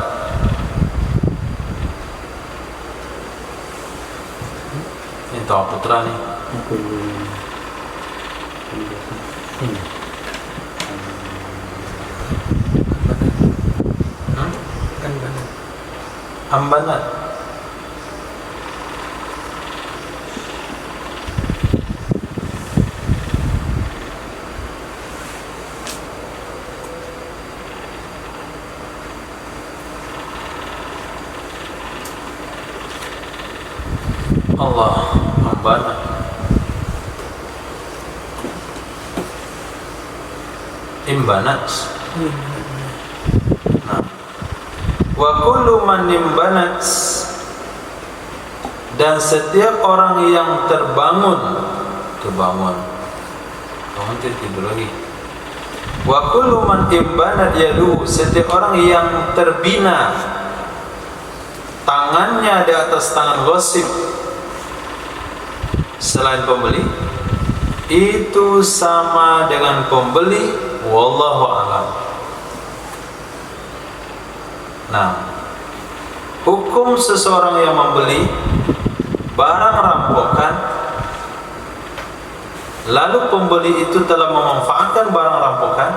ini tahu putra nih. Ambanat Allah ambanat imbanat. Nah, wa kullu man imbanat, dan setiap orang yang terbangun tidur lagi. Wa kullu man imbanat yaduhu, setiap orang yang terbina tangannya di atas tangan ghasib selain pembeli, itu sama dengan pembeli, wallahu a'lam. Nah, hukum seseorang yang membeli barang rampokan lalu pembeli itu telah memanfaatkan barang rampokan,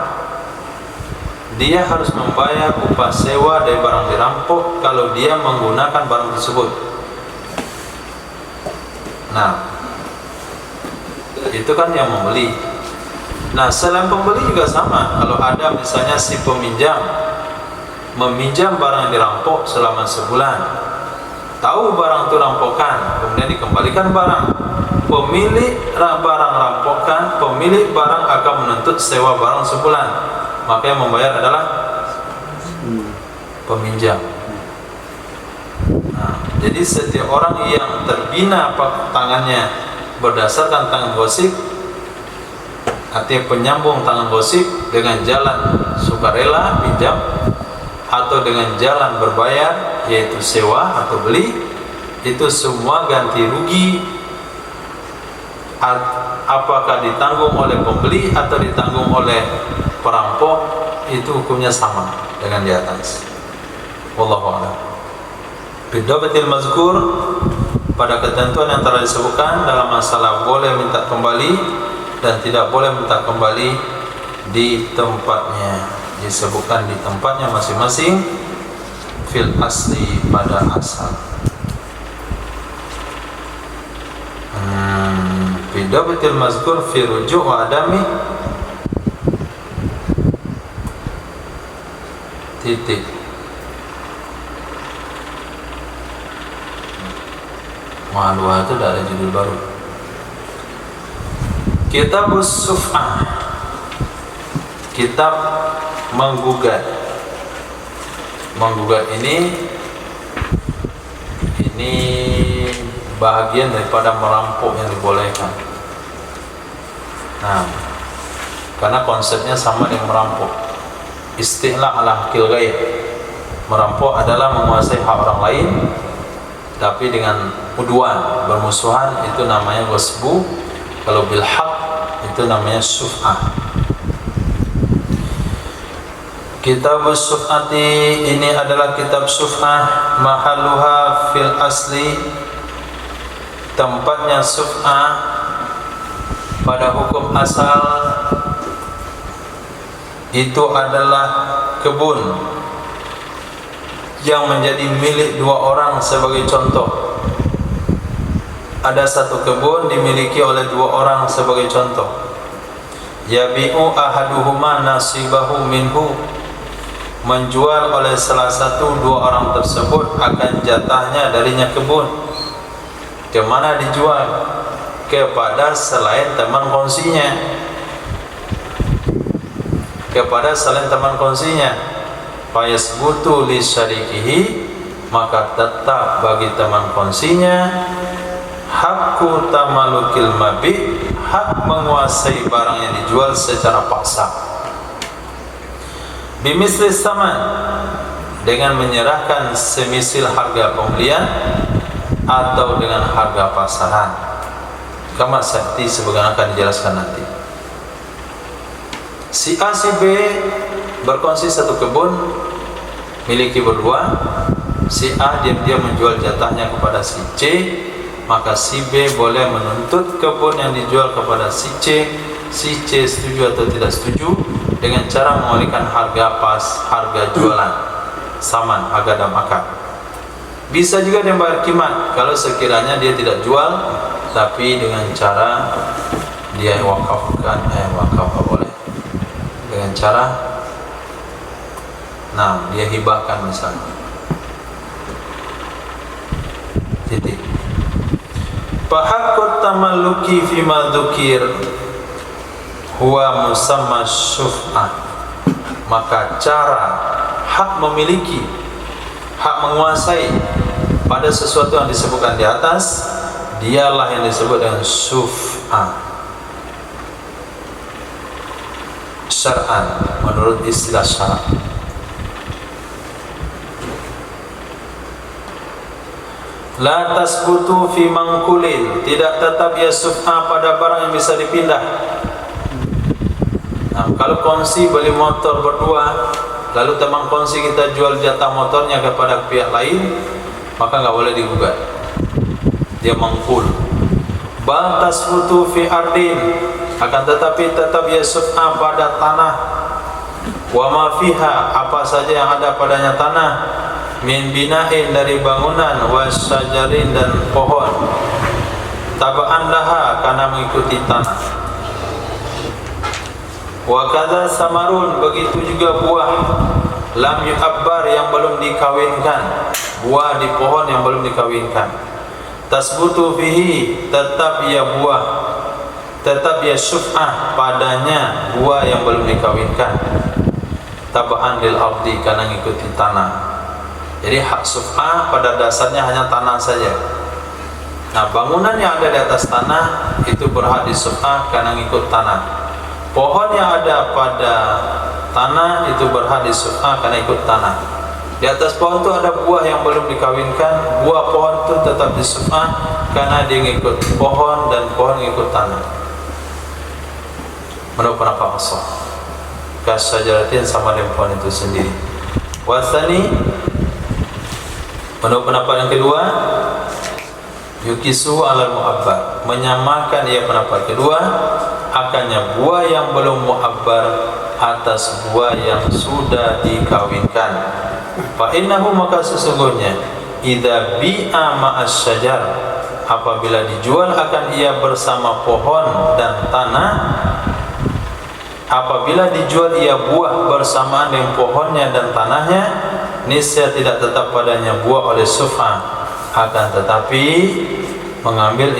dia harus membayar upah sewa dari barang dirampok kalau dia menggunakan barang tersebut. Nah, itu kan yang membeli. Nah, selain pembeli juga sama. Kalau ada misalnya si peminjam meminjam barang yang dirampok selama sebulan, tahu barang itu rampokan, kemudian dikembalikan barang, pemilik barang rampokan, pemilik barang akan menuntut sewa barang sebulan, maka yang membayar adalah peminjam. Nah, jadi setiap orang yang terbina tangannya berdasarkan tangan ghasib, artinya penyambung tangan ghasib dengan jalan sukarela pinjam atau dengan jalan berbayar yaitu sewa atau beli, itu semua ganti rugi apakah ditanggung oleh pembeli atau ditanggung oleh perampok, itu hukumnya sama dengan di atas. Wallahu a'lam. Bidabatil mazkur, pada ketentuan yang telah disebutkan dalam masalah boleh minta kembali dan tidak boleh minta kembali di tempatnya, disebutkan di tempatnya masing-masing, fil asli, pada asal. Bidabatil mazkur fi rujuk wa adami titik. Ma'luha itu ada judul baru. Kitabus Suf'ah, kitab menggugat. Menggugat ini bahagian daripada merampok yang dibolehkan. Nah, karena konsepnya sama dengan merampok. Istihla ala hakil ghaib. Merampok adalah menguasai hak orang lain tapi dengan udwan, bermusuhan, itu namanya ghasbu. Kalau bil haq itu namanya suf'ah. Kitab suf'ati ini adalah kitab suf'ah, mahalluha fil asli, tempatnya suf'ah pada hukum asal itu adalah kebun yang menjadi milik dua orang. Sebagai contoh, ada satu kebun dimiliki oleh dua orang. Sebagai contoh, yabi'u ahaduhuma nasibahu minhu, menjual oleh salah satu dua orang tersebut akan jatahnya darinya kebun. Kemana dijual? Kepada selain teman kongsinya. Kepada selain teman kongsinya. Fayasbutu li syarikihi, maka tetap bagi teman kongsinya hakku tamalukil mabi, hak menguasai barang yang dijual secara paksa. Bimisli saman, dengan menyerahkan semisil harga pembelian atau dengan harga pasaran. Kama seperti sebagaimana akan dijelaskan nanti. Si A si B berkongsi satu kebun, miliki berdua. Si A diam-diam menjual jatahnya kepada si C, maka si B boleh menuntut kebun yang dijual kepada si C. Si C setuju atau tidak setuju dengan cara mengalihkan harga jualan saman, harga dan akad. Bisa juga dia bayar kimat kalau sekiranya dia tidak jual, tapi dengan cara dia wakafkan, wakaf boleh dengan cara dia hibahkan misalnya. Titik. Fahaqqut tamalluki fima dzukir huwa musamma syuf'ah. Maka cara hak memiliki, hak menguasai pada sesuatu yang disebutkan di atas, dialah yang disebut dengan syuf'ah. Syar'an, menurut istilah syara'. La tasbutu fi mangkulin, tidak tetap ya syuf'ah pada barang yang bisa dipindah. Kalau kongsi beli motor berdua, lalu teman kongsi kita jual jatah motornya kepada pihak lain, maka nggak boleh digugat, dia mangkul. Bal tasbutu fi ardin, akan tetapi tetap ya syuf'ah pada tanah. Wa ma fiha, apa saja yang ada padanya tanah, min bina'in, dari bangunan, wasyajarin, dan pohon, taba'an laha, karena mengikuti tanah. Wa kadza samarun, begitu juga buah, lam yu'abbar, yang belum dikawinkan, buah di pohon yang belum dikawinkan. Tasbutu fihi, tetap ya buah, tetap ya syuf'ah padanya buah yang belum dikawinkan. Taba'an lil ardi, karena mengikuti tanah. Jadi hak syuf'ah pada dasarnya hanya tanah saja. Bangunan yang ada di atas tanah itu berhak di syuf'ah karena ngikut tanah. Pohon yang ada pada tanah itu berhak di syuf'ah karena ikut tanah. Di atas pohon itu ada buah yang belum dikawinkan, buah pohon itu tetap di syuf'ah karena dia ngikut pohon dan pohon ngikut tanah. Menurut pendapat asal, kasyajaratin, sama dengan pohon itu sendiri. Wasani, menurut pendapat yang kedua, yukisu alal mu'abbar, menyamakan ia pendapat kedua, akannya buah yang belum mu'abbar atas buah yang sudah dikawinkan. Fa innahu, maka sesungguhnya, idza bi'a ma'as syajar, apabila dijual akan ia bersama pohon dan tanah. Apabila dijual ia buah bersamaan dengan pohonnya dan tanahnya, niscaya tidak tetap padanya buah oleh syuf'ah, akan tetapi mengambil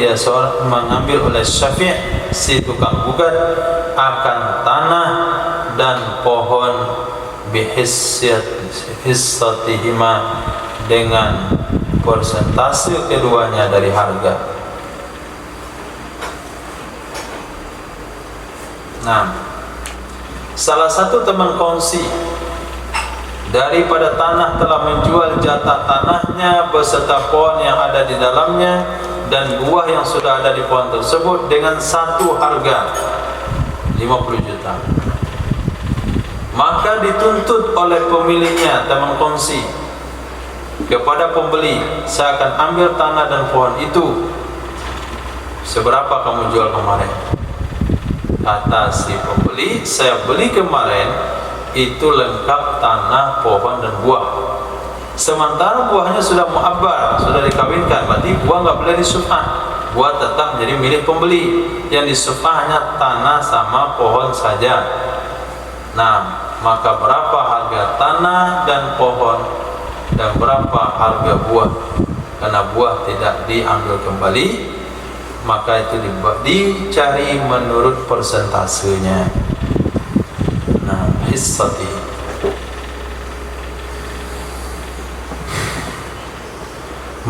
oleh syafi', si tukang gugat, akan tanah dan pohon bihissatihima, dengan persentase keduanya dari harga. Salah satu teman kongsi daripada tanah telah menjual jatah tanahnya beserta pohon yang ada di dalamnya dan buah yang sudah ada di pohon tersebut dengan satu harga 50 juta. Maka dituntut oleh pemiliknya, teman kongsi, kepada pembeli, saya akan ambil tanah dan pohon itu, seberapa kamu jual kemarin? Kata si pembeli, saya beli kemarin itu lengkap tanah, pohon, dan buah. Sementara buahnya sudah mu'abbar, sudah dikawinkan, berarti buah nggak boleh disyuf'ah. Buah tetap menjadi milik pembeli. Yang disyuf'ah hanya tanah sama pohon saja. Maka berapa harga tanah dan pohon dan berapa harga buah? Karena buah tidak diambil kembali, maka itu dicari menurut persentasenya. Hissati.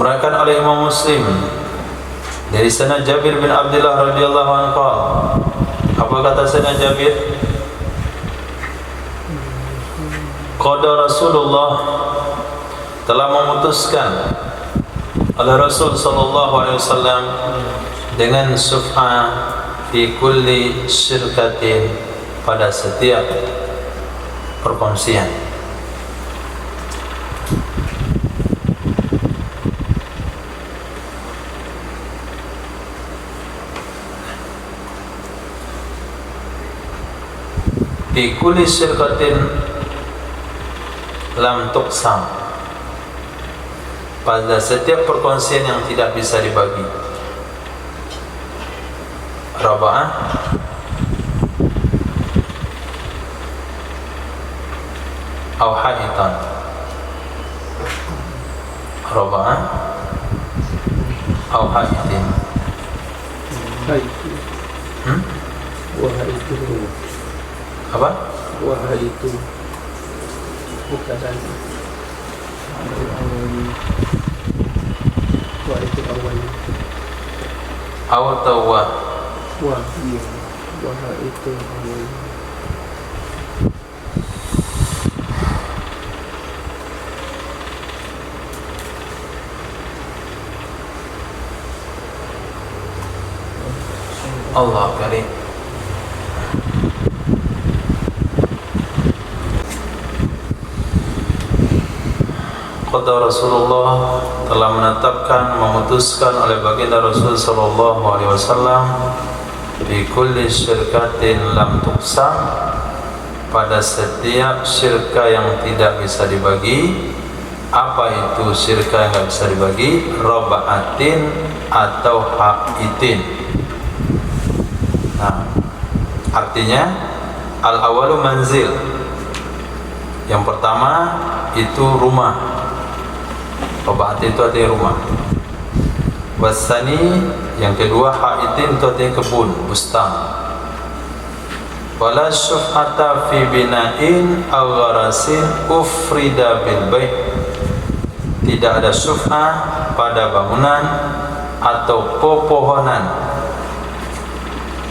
Meriwayatkan oleh Imam Muslim dari sanad Jabir bin Abdullah radhiyallahu anhu. Apa kata sanad Jabir? Qada Rasulullah, telah memutuskan oleh Rasul sallallahu alaihi wasallam dengan syuf'a fi kulli syirkatin, pada setiap perkongsian. Fi kulli syirkatin lam tuqsam, pada setiap perkongsian yang tidak bisa dibagi. Raba'ah aw haitan. Raba'ah aw haitin. Haitu. Wahaitu. Apa? Wahaitu. Bukan lagi. Wahaitu awal. Aw tawwa. Wah, iya. Wahaitu awal. Allah karim. Qada Rasulullah, telah menetapkan, memutuskan oleh baginda Rasul sallallahu alaihi wasallam bi kulli syirkatin lam tuqsam, pada setiap syirka yang tidak bisa dibagi. Apa itu syirka yang tidak bisa dibagi? Raba'atin atau haitin. Nah, artinya al-awalu manzil, yang pertama itu rumah. Raba'at itu artinya rumah. Wasani, yang kedua haitin itu artinya kebun, bustan. Wala syuf'ata fi bina'in aw gharasin ufrida bil bait, tidak ada syuf'ah pada bangunan atau pepohonan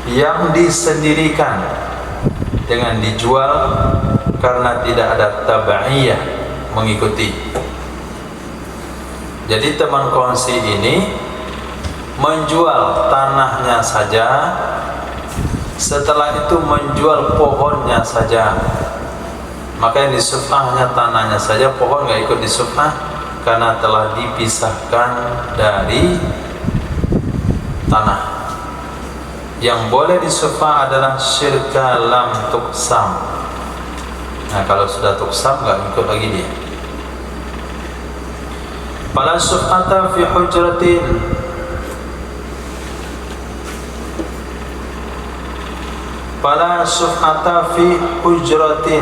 yang disendirikan dengan dijual karena tidak ada tabaiyah, mengikuti. Jadi teman kongsi ini menjual tanahnya saja, setelah itu menjual pohonnya saja. Maka yang disuf'ah hanya tanahnya saja, pohon nggak ikut disuf'ah karena telah dipisahkan dari tanah. Yang boleh disuf'ah adalah syirka lam tuqsam. Nah, kalau sudah tuqsam nggak ikut lagi dia. Fala syuf'ata fi hujratin, fala syuf'ata fi hujratin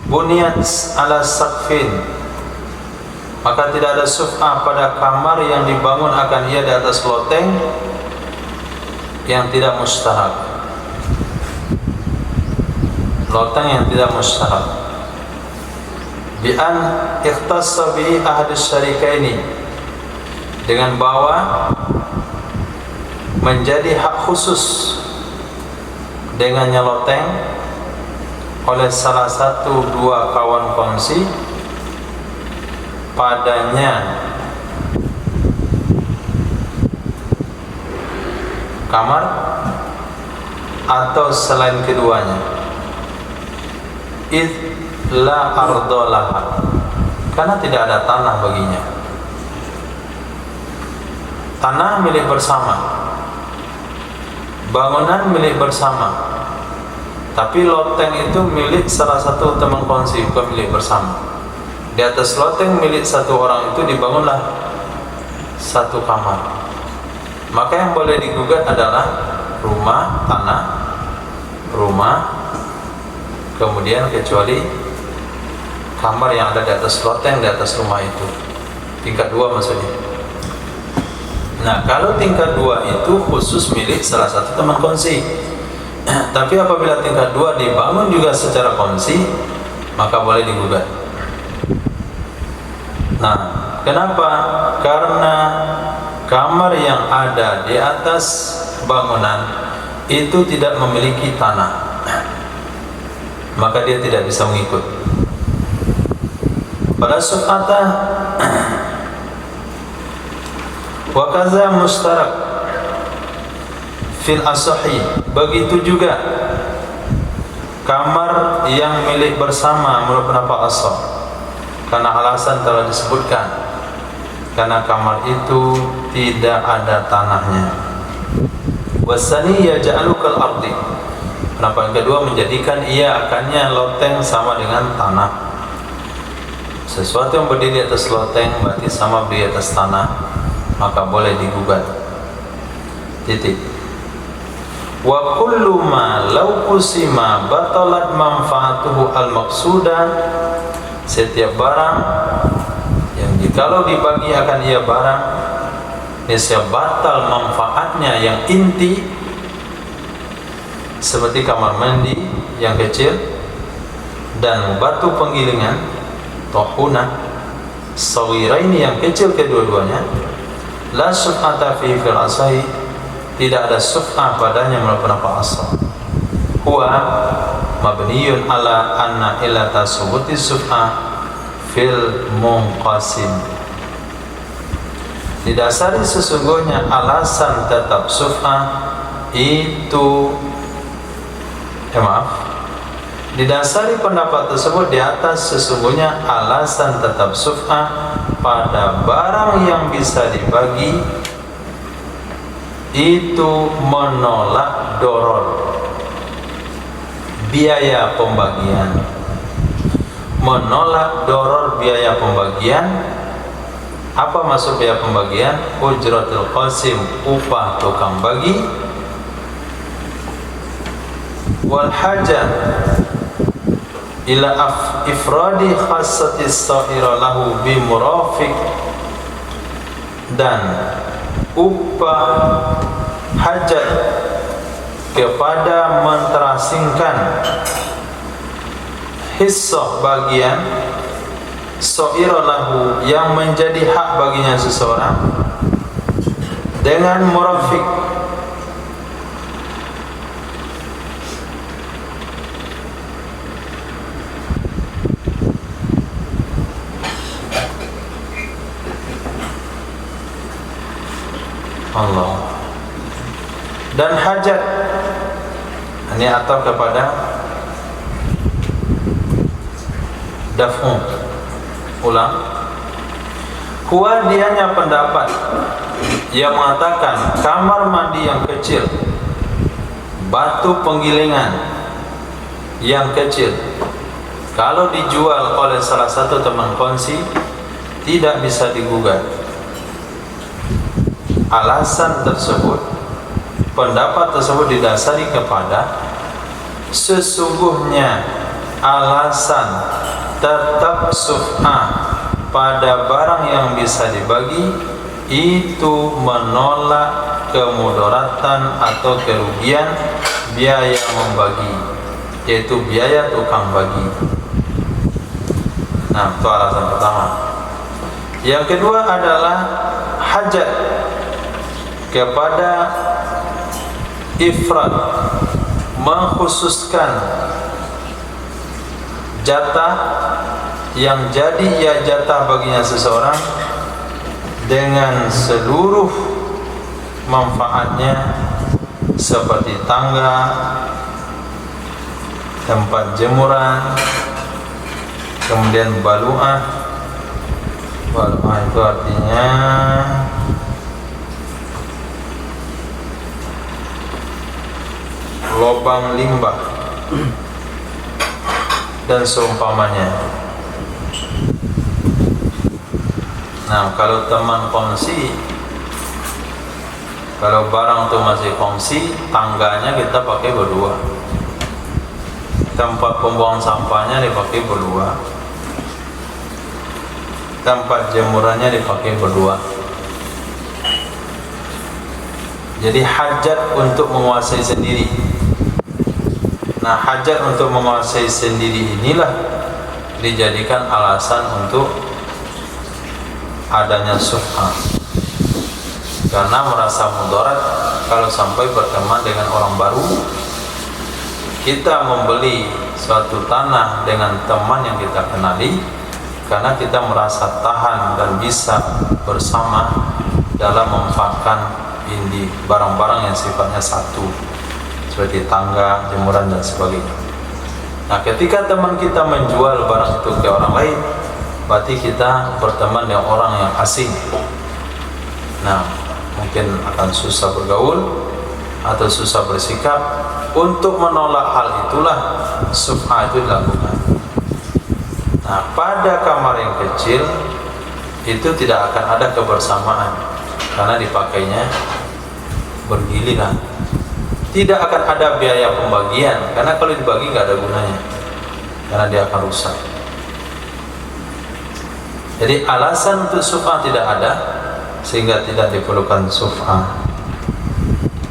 buniyat ala saqfin, maka tidak ada syuf'ah pada kamar yang dibangun akan ia di atas loteng yang tidak mustarak. Loteng yang tidak mustarak. Bi an ikhtassa bi ahad syarikaini, dengan bahwa menjadi hak khusus dengannya loteng oleh salah satu dua kawan kongsi padanya kamar atau selain keduanya. Id la ardolaha, karena tidak ada tanah baginya. Tanah milik bersama, bangunan milik bersama, tapi loteng itu milik salah satu teman kongsi, bukan milik bersama. Di atas loteng milik satu orang itu dibangunlah satu kamar. Maka yang boleh digugat adalah rumah, tanah, rumah, kemudian kecuali kamar yang ada di atas loteng, di atas rumah itu, tingkat 2 maksudnya. Nah, kalau tingkat 2 itu khusus milik salah satu teman kongsi. Tapi apabila tingkat 2 dibangun juga secara kongsi, maka boleh digugat. Nah, Kenapa? Karena kamar yang ada di atas bangunan itu tidak memiliki tanah, maka dia tidak bisa mengikut. Pada suf'ata wa kaza mustarak fil asahi, begitu juga kamar yang milik bersama menurut pendapat asal, karena alasan telah disebutkan, karena kamar itu tidak ada tanahnya. Wasani yaj'alukal ardi, pendapat kedua menjadikan ia akannya loteng sama dengan tanah. Sesuatu yang berdiri atas loteng berarti sama berdiri atas tanah, maka boleh digugat. Titik. Wa kullu ma law qusima batalat manfaatuhu al-maqsuda, setiap barang yang jikalau dibagi akan ia barang niscaya batal manfaatnya yang inti, seperti kamar mandi yang kecil dan batu penggilingan tohuna sawiraini yang kecil kedua-duanya, la suf'ata fi fil asai, tidak ada suf'ah padanya menurut pendapat asal. Huwa mabniyun ala anna illata subuti suf'ah fil munqasim, didasari sesungguhnya alasan tetap suf'ah itu didasari pendapat tersebut di atas sesungguhnya alasan tetap suf'ah pada barang yang bisa dibagi itu menolak doror, biaya pembagian, menolak doror biaya pembagian. Apa maksud biaya pembagian? Ujratul qasim, upah tukang bagi, wal hajat ila ifradi khassatis sa'ira lahu bi murafiq, dan upah hajat kepada menterasingkan hissah bagian sa'ira lahu yang menjadi hak baginya seseorang dengan murafiq, Allah, dan hajat ini atau kepada daf'u, ulang. Huwa dianya pendapat yang mengatakan kamar mandi yang kecil, batu penggilingan yang kecil, kalau dijual oleh salah satu teman kongsi tidak bisa digugat. Alasan tersebut, pendapat tersebut didasari kepada sesungguhnya alasan tetap suf'ah pada barang yang bisa dibagi itu menolak kemudaratan atau kerugian biaya membagi, yaitu biaya tukang bagi. Nah, itu alasan pertama. Yang kedua adalah hajat kepada ifrad, mengkhususkan jatah yang jadi ia jatah baginya seseorang dengan seluruh manfaatnya, seperti tangga, tempat jemuran, kemudian balu'ah. Balu'ah itu artinya lubang limbah dan seumpamanya. Nah, kalau teman kongsi, kalau barang itu masih kongsi, tangganya kita pakai berdua, tempat pembuangan sampahnya dipakai berdua, tempat jemurannya dipakai berdua. Jadi hajat untuk menguasai sendiri. Nah, hajat untuk menguasai sendiri inilah dijadikan alasan untuk adanya suf'ah, karena merasa mudarat kalau sampai berteman dengan orang baru. Kita membeli suatu tanah dengan teman yang kita kenali karena kita merasa tahan dan bisa bersama dalam memanfaatkan ini barang-barang yang sifatnya satu, seperti tangga, jemuran dan sebagainya. Nah, ketika teman kita menjual barang itu ke orang lain, berarti kita berteman dengan orang yang asing. Nah, mungkin akan susah bergaul atau susah bersikap. Untuk menolak hal itulah suf'ah itu dilakukan. Nah, pada kamar yang kecil itu tidak akan ada kebersamaan karena dipakainya bergiliran. Tidak akan ada biaya pembagian karena kalau dibagi nggak ada gunanya, karena dia akan rusak. Jadi alasan untuk suf'ah tidak ada, sehingga tidak diperlukan suf'ah.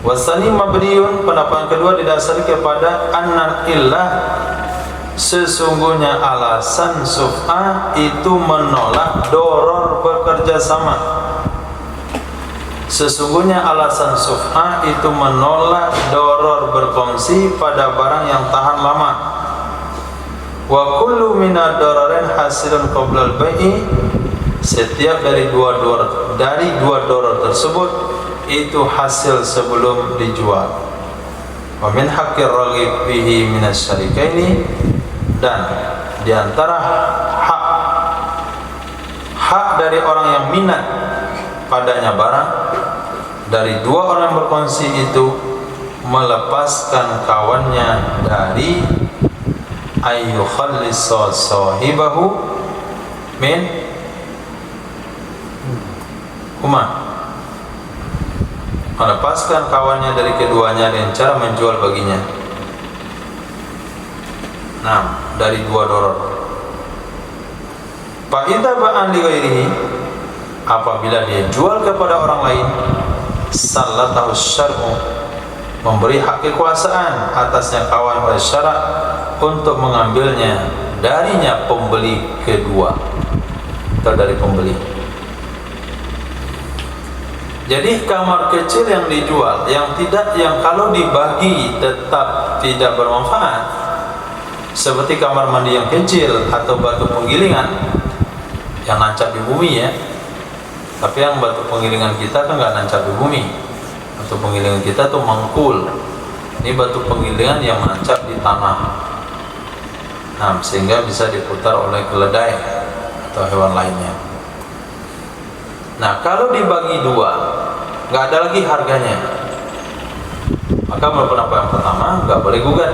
Wasani mabniun, pendapat kedua didasari kepada annal illah, sesungguhnya alasan suf'ah itu menolak doror bekerja sama. Sesungguhnya alasan suf'ah itu menolak doror berkongsi pada barang yang tahan lama. Wa kullu minad dararin hasilun qabla al-bai'i, setiap dari dua doror tersebut itu hasil sebelum dijual. Wa min haqqir raghib bihi minas syarikaini, dan di antara hak dari orang yang minat padanya barang dari dua orang yang berkongsi itu melepaskan kawannya dari ayu khallisa sahibahu min melepaskan kawannya dari keduanya dengan cara menjual baginya. Nah, dari dua doror. Fa idza ba'an li ghairihi, apabila dia jual kepada orang lain, sallatahu syar'u, memberi hak kekuasaan atasnya kawan oleh syarak untuk mengambilnya darinya pembeli kedua atau dari pembeli. Jadi kamar kecil yang dijual, yang kalau dibagi tetap tidak bermanfaat, seperti kamar mandi yang kecil atau batu penggilingan yang nancap di bumi ya. Tapi yang batu penggilingan kita kan nggak nancap di bumi. Batu penggilingan kita tuh mengkul. Ini batu penggilingan yang menancap di tanah. Nah, sehingga bisa diputar oleh keledai atau hewan lainnya. Nah, kalau dibagi dua, nggak ada lagi harganya, maka pendapat yang pertama nggak boleh gugat,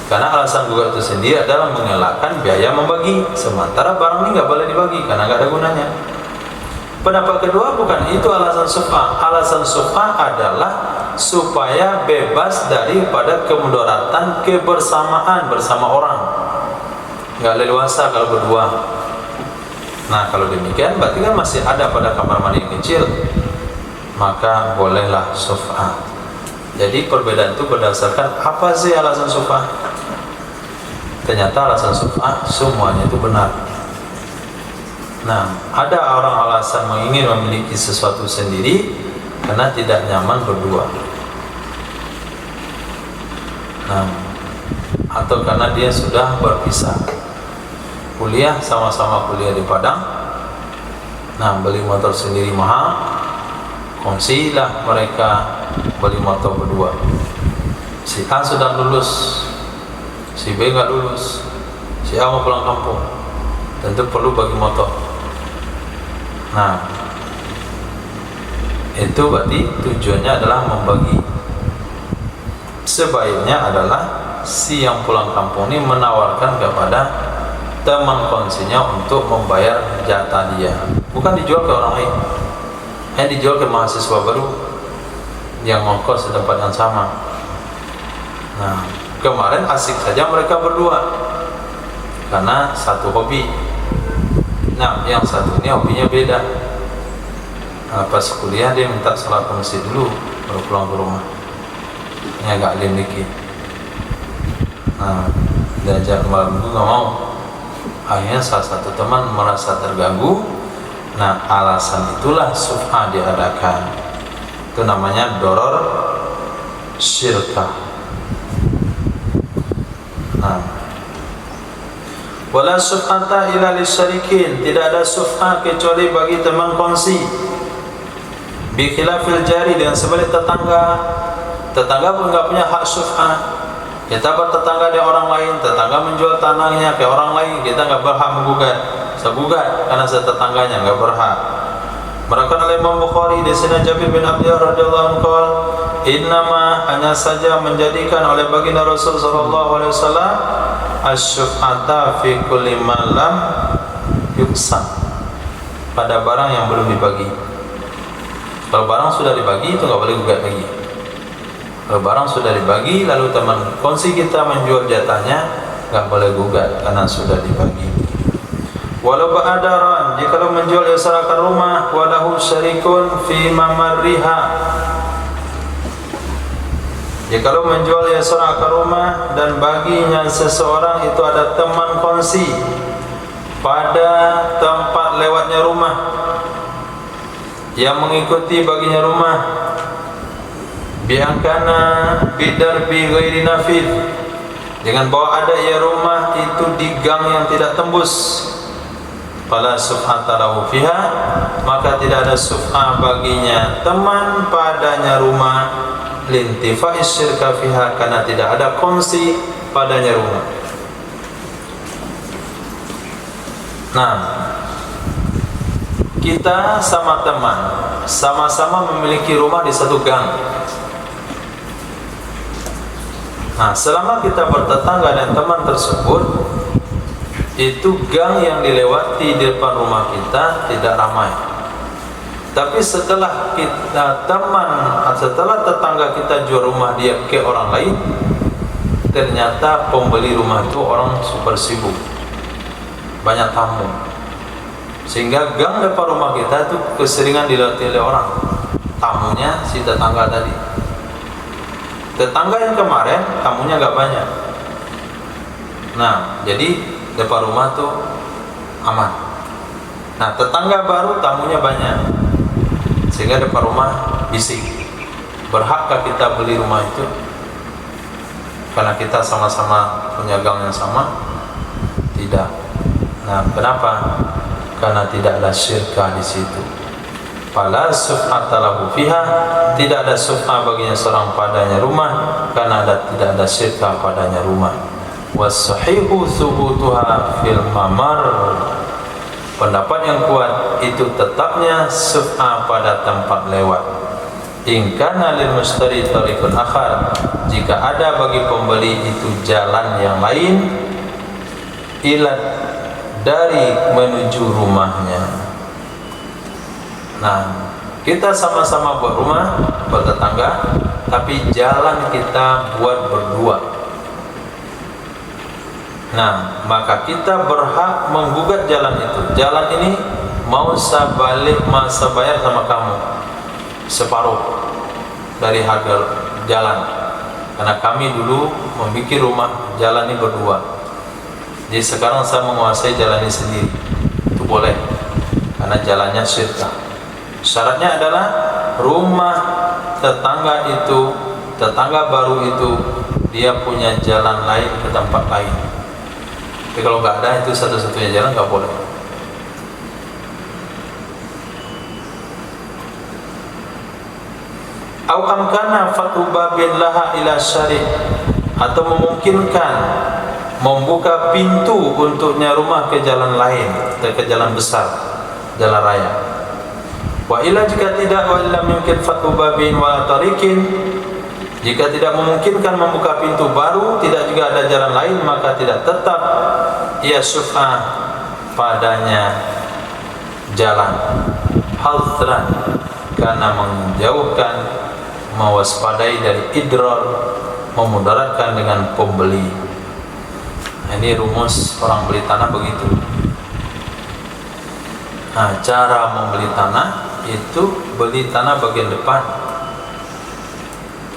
karena alasan gugat itu sendiri adalah mengelakkan biaya membagi, sementara barang ini nggak boleh dibagi karena nggak ada gunanya. Pendapat kedua bukan itu alasan suf'ah. Alasan suf'ah adalah supaya bebas daripada kemudaratan kebersamaan bersama orang, nggak leluasa kalau berdua. Nah, kalau demikian berarti kan masih ada pada kamar mandi yang kecil, maka bolehlah suf'ah. Jadi perbedaan itu berdasarkan apa sih alasan suf'ah? Ternyata alasan suf'ah semuanya itu benar. Nah, ada orang alasan ingin memiliki sesuatu sendiri karena tidak nyaman berdua. Nah, atau karena dia sudah berpisah. Kuliah, sama-sama kuliah di Padang. Nah, beli motor sendiri mahal, kongsilah mereka beli motor berdua. Si A sudah lulus, si B nggak lulus, si A mau pulang kampung, tentu perlu bagi motor. Nah, itu berarti tujuannya adalah membagi. Sebaiknya adalah si yang pulang kampung ini menawarkan kepada teman kongsinya untuk membayar jatah dia, bukan dijual ke orang lain. Dijual ke mahasiswa baru yang ngongkos di tempat yang sama. Nah, kemarin asik saja mereka berdua karena satu hobi. Nah, yang satu ini hobinya beda. Nah, pas kuliah dia minta sholat ke masjid dulu baru pulang ke rumah. Ini agak alim dikit. Nah, diajak malam minggu nggak mau. Akhirnya salah satu teman merasa terganggu, Nah, alasan itulah syuf'ah diadakan. Itu namanya doror syirkah. Nah, wala syuf'ata illa lisyarikin, tidak ada syuf'ah kecuali bagi teman kongsi. Bi khilafil jari, dengan sebalik tetangga. Tetangga pun enggak punya hak syuf'ah. Kita bertetangga dengan orang lain, tetangga menjual tanahnya ke orang lain, kita enggak berhak menggugat. Segugat karena setetangganya enggak berhak. Merakan oleh Imam Bukhari di sini Jabir bin Abdullah radhiyallahu anhu qol, innama, hanya saja menjadikan oleh baginda Rasul sallallahu alaihi wasallam asyuf'ata fi kulli ma lam yuqsam, pada barang yang belum dibagi. Kalau barang sudah dibagi itu enggak boleh gugat lagi. Kalau barang sudah dibagi lalu teman kongsi kita menjual jatahnya, enggak boleh gugat karena sudah dibagi. Walau ba'adaran, jikalau menjual yasarakan rumah, walahu syarikun fi mamarriha, jikalau menjual yasarakan rumah dan baginya seseorang itu ada teman kongsi pada tempat lewatnya rumah, yang mengikuti baginya rumah, biangkana bidarbi ghairi nafid, dengan bahwa ada ya rumah itu di gang yang tidak tembus, fala syuf'ata lahu fiha, maka tidak ada syuf'ah baginya teman padanya rumah, lintifa'is syirka fiha, karena tidak ada kongsi padanya rumah. Nah, kita sama teman sama-sama memiliki rumah di satu gang. Nah, selama kita bertetangga dengan teman tersebut, itu gang yang dilewati di depan rumah kita tidak ramai. Tapi setelah setelah tetangga kita jual rumah dia ke orang lain, ternyata pembeli rumah itu orang super sibuk, banyak tamu, sehingga gang depan rumah kita itu keseringan dilewati oleh orang. Tamunya si tetangga tadi. Tetangga yang kemarin tamunya gak banyak. Nah, jadi depan rumah tuh aman. Nah, tetangga baru tamunya banyak, sehingga depan rumah bising. Berhakkah kita beli rumah itu? Karena kita sama-sama punya gang yang sama? Tidak. Nah, kenapa? Karena tidak ada syirkah di situ. Fala syuf'ata lahu fiha, tidak ada syuf'ah baginya seorang padanya rumah, karena tidak ada syirkah padanya rumah. Was-sahihu thubutuha fil mamar, pendapat yang kuat itu tetapnya syuf'ah pada tempat lewat. In kana lil mushtari tariqun akhar, jika ada bagi pembeli itu jalan yang lain, ilat dari menuju rumahnya. Nah, kita sama-sama buat rumah, bertetangga, tapi jalan kita buat berdua. Nah, maka kita berhak menggugat jalan itu. Jalan ini mau saya balik, masa bayar sama kamu separuh dari harga jalan, karena kami dulu membuat rumah jalan ini berdua. Jadi sekarang saya menguasai jalan ini sendiri. Itu boleh, karena jalannya syirkah. Syaratnya adalah rumah tetangga itu, tetangga baru itu, dia punya jalan lain ke tempat lain. Tapi kalau nggak ada, itu satu-satunya jalan, nggak boleh. Au amkana fatu babin laha ila syari', atau memungkinkan membuka pintu untuknya rumah ke jalan lain, ke jalan besar, jalan raya. Wa ila, jika tidak, wa illa mungkin fatu babin wa tariqin, jika tidak memungkinkan membuka pintu baru, tidak juga ada jalan lain, maka tidak tetap ia syuf'ah padanya jalan. Hadran, karena menjauhkan, mewaspadai dari idrar, memudaratkan dengan pembeli. Ini rumus orang beli tanah begitu. Nah, cara membeli tanah itu beli tanah bagian depan.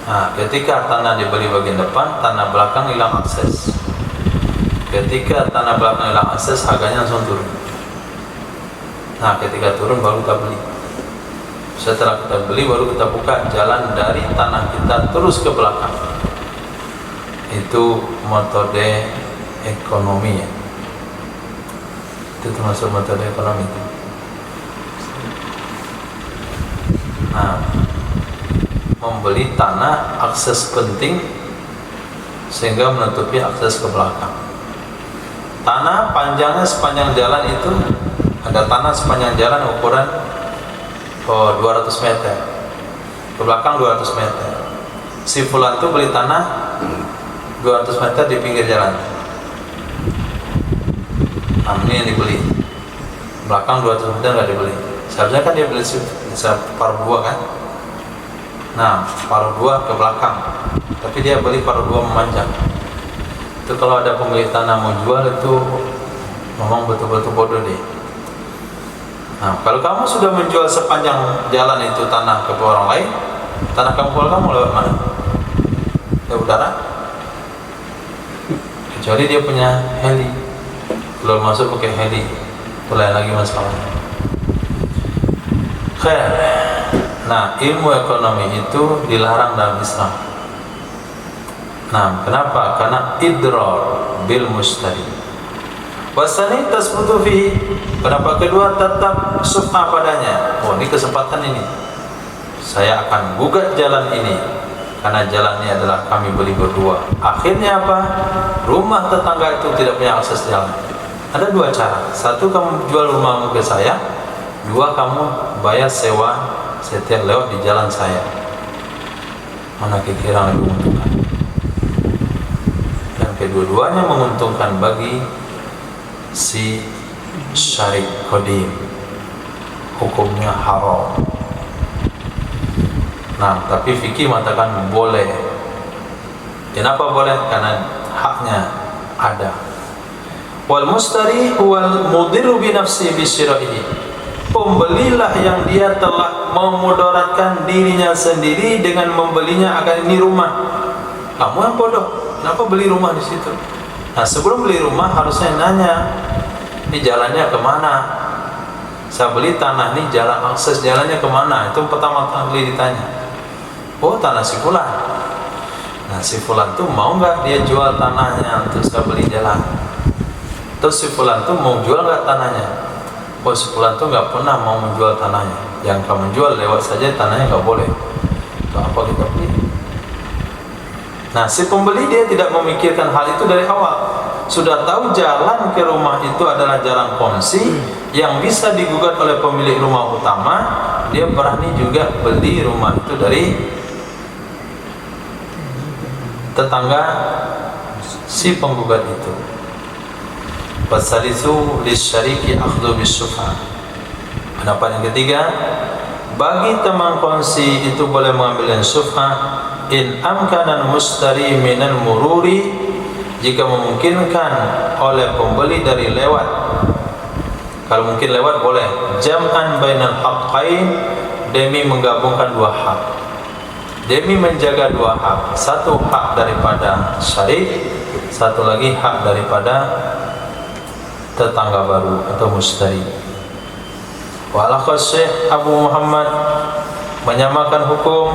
Nah, ketika tanah dibeli bagian depan, tanah belakang hilang akses. Ketika tanah belakang hilang akses, harganya langsung turun. Nah, ketika turun baru kita beli. Setelah kita beli baru kita buka jalan dari tanah kita terus ke belakang. Itu metode ekonomi ya. Itu termasuk metode ekonomi. Nah, membeli tanah akses penting sehingga menutupi akses ke belakang. Tanah panjangnya sepanjang jalan itu, ada tanah sepanjang jalan ukuran 200 meter, ke belakang 200 meter. Si fulan tuh beli tanah 200 meter di pinggir jalan. Nah, ini yang dibeli. Belakang 200 meter nggak dibeli. Seharusnya kan dia beli separuh dua kan. Nah, paruh dua ke belakang, tapi dia beli paruh dua memanjang. Itu kalau ada pemilik tanah mau jual itu ngomong betul-betul bodoh deh. Nah, kalau kamu sudah menjual sepanjang jalan itu tanah ke orang lain, tanah kamu lewat mana? Lewat udara? Kecuali dia punya heli. Kalau masuk pakai heli, itu lain lagi masalahnya. Khair. Nah, ilmu ekonomi itu dilarang dalam Islam. Nah, kenapa? Karena idrar bil mustari. Wasani tasbutu fihi. Pendapat kedua tetap sufha padanya. Oh, ini kesempatan ini. Saya akan gugat jalan ini karena jalan ini adalah kami beli berdua. Akhirnya apa? Rumah tetangga itu tidak punya akses jalan. Ada dua cara. Satu, kamu jual rumahmu ke saya. Dua, kamu bayar sewa setiap lewat di jalan saya. Mana kira-kira lebih menguntungkan? Dan kedua-duanya menguntungkan bagi si syarik qadim. Hukumnya haram. Nah, tapi fikih mengatakan boleh. Kenapa boleh? Karena haknya ada. Wal mustari huwal mudiru bi nafsi bi syira'ihi. Pembelilah yang dia telah memudaratkan dirinya sendiri dengan membelinya agar ini rumah. Kamu yang bodoh, kenapa beli rumah di situ? Nah, sebelum beli rumah harusnya nanya, ini jalannya kemana? Saya beli tanah ini, jalan akses jalannya kemana? Itu pertama kali ditanya. Oh, tanah si fulan. Nah, si fulan tuh mau nggak dia jual tanahnya untuk saya beli jalan? Terus si fulan tuh mau jual nggak tanahnya? Oh, si fulan tuh nggak pernah mau menjual tanahnya. Yang kamu jual lewat saja, tanahnya nggak boleh. Itu apa kita beli? Nah, si pembeli dia tidak memikirkan hal itu dari awal. Sudah tahu jalan ke rumah itu adalah jalan kongsi yang bisa digugat oleh pemilik rumah utama, dia berani juga beli rumah itu dari tetangga si penggugat itu. Wasalisu lisyariki akhdhu bisyuf'a. Pendapat yang ketiga, bagi teman kongsi itu boleh mengambil yang syuf'a in amkanan mustari minal mururi, jika memungkinkan oleh pembeli dari lewat. Kalau mungkin lewat boleh. Jam'an bainal haqqain, demi menggabungkan dua hak, demi menjaga dua hak. Satu hak daripada syarik, satu lagi hak daripada tetangga baru atau mustari. Walaqad Syekh Abu Muhammad menyamakan hukum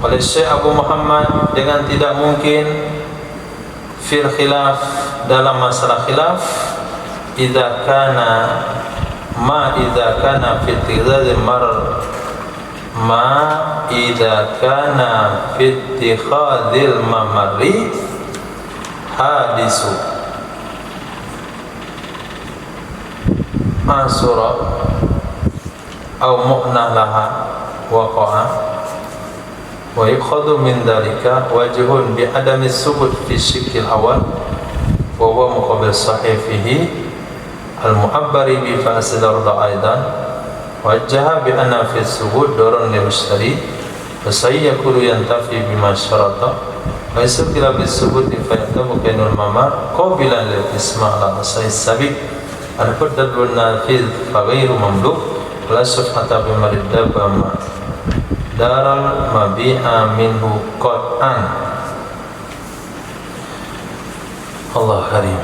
oleh Syekh Abu Muhammad dengan tidak mungkin fil khilaf, dalam masalah khilaf, idza kana fi ittikhadil mamarri hadisu asura au mu'nah laha waqa'a wa yukhadhu min dhalika wajhun bi adami subut fi syikil awal wa huwa muqabil sahih fihi al-mu'abbari bi fasid arda aidan wajjaha bi anna fi subut darun li mushtari fa sayyakulu yantafi bima syarata wa yasqila bis subut fa yatabu kainul mamar qabilan lil isma' ala asai sabiq al-qaddul nafiz fa ghairu mamluk la sufhata bi maridaba daral mabi'a minhu qat'an. Allah karim.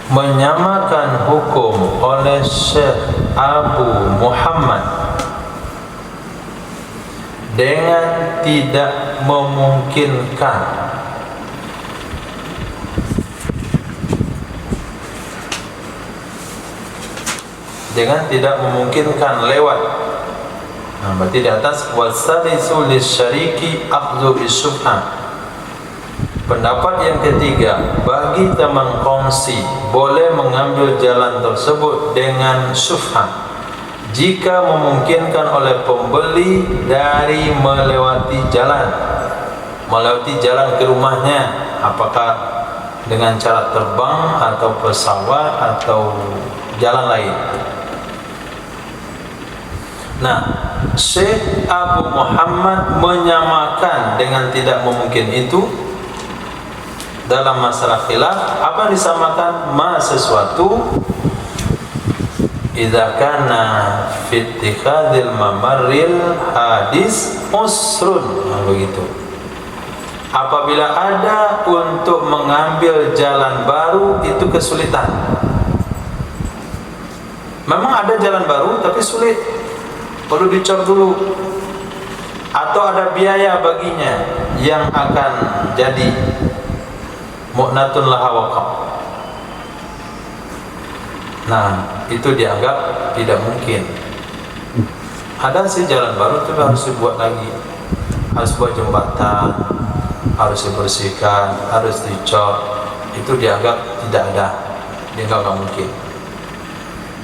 menyamakan hukum oleh Syekh Abu Muhammad dengan tidak memungkinkan lewat. Berarti di atas wasalisu lisyariki akhdhu bisyubhah. Pendapat yang ketiga, bagi teman kongsi boleh mengambil jalan tersebut dengan syubhah jika memungkinkan oleh pembeli dari melewati jalan ke rumahnya, apakah dengan cara terbang atau pesawat atau jalan lain. Nah, Syekh Abu Muhammad menyamakan dengan tidak memungkin itu dalam masalah khilaf. Apa disamakan? Sesuatu idza kana fi ittikhadil mamarril hadis usrun, begitu. Apabila ada untuk mengambil jalan baru itu kesulitan. Memang ada jalan baru tapi sulit, perlu dicor dulu, atau ada biaya baginya yang akan jadi mu'natun laha waqaf. Nah, itu dianggap tidak mungkin. Ada sih jalan baru tapi harus dibuat lagi, harus buat jembatan, harus dibersihkan, harus dicor. Itu dianggap tidak ada, dianggap nggak mungkin.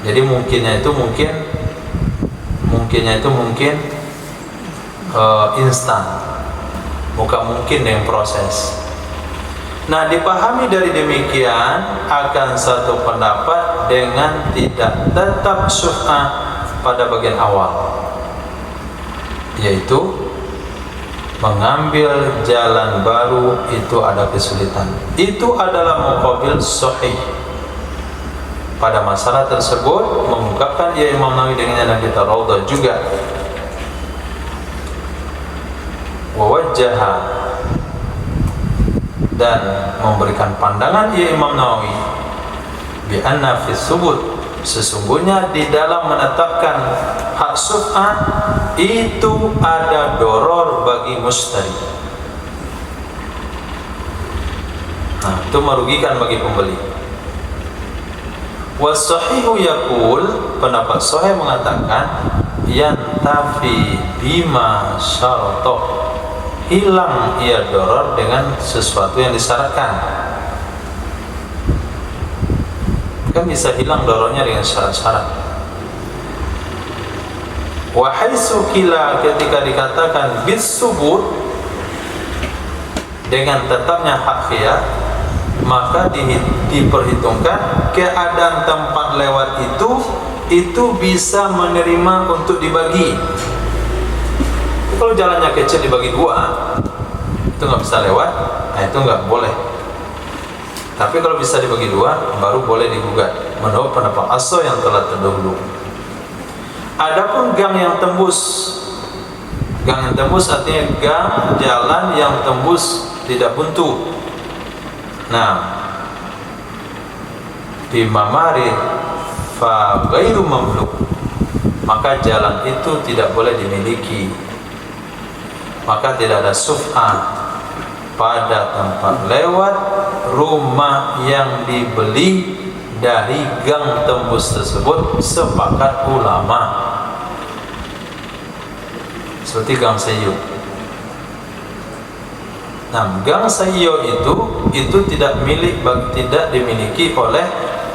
Jadi mungkinnya itu mungkin instan, bukan mungkin yang proses. Nah, dipahami dari demikian akan satu pendapat dengan tidak tetap syubhah pada bagian awal, yaitu mengambil jalan baru itu ada kesulitan. Itu adalah muqabil sahih. Pada masalah tersebut mengungkapkan Imam Nawawi dengan yang kita Raudhah juga, wawajjaha, dan memberikan pandangan Imam Nawawi bi anna fi subut, sesungguhnya di dalam menetapkan hak syubhah itu ada doror bagi mustari. Nah, itu merugikan bagi pembeli. Wasahihu yaqul, pendapat sahih mengatakan yantafi bima syarata, hilang ia doror dengan sesuatu yang disyaratkan. Kan bisa hilang dorornya dengan syarat-syarat. Wa haitsu qila, ketika dikatakan bisubut, dengan tetapnya hak khiyar, maka diperhitungkan keadaan tempat lewat itu bisa menerima untuk dibagi. Kalau jalannya kecil dibagi dua, itu nggak bisa lewat, nah itu nggak boleh. Tapi kalau bisa dibagi dua, baru boleh digugat menurut pendapat asal yang telah terdahulu. Adapun gang yang tembus artinya gang jalan yang tembus tidak buntu. Nah, bimamari fa ghairu mamluk, maka jalan itu tidak boleh dimiliki, maka tidak ada syubhah pada tempat lewat rumah yang dibeli dari gang tembus tersebut, sepakat ulama. Seperti gang Sayyu. Nah, gang Sayyu itu tidak dimiliki oleh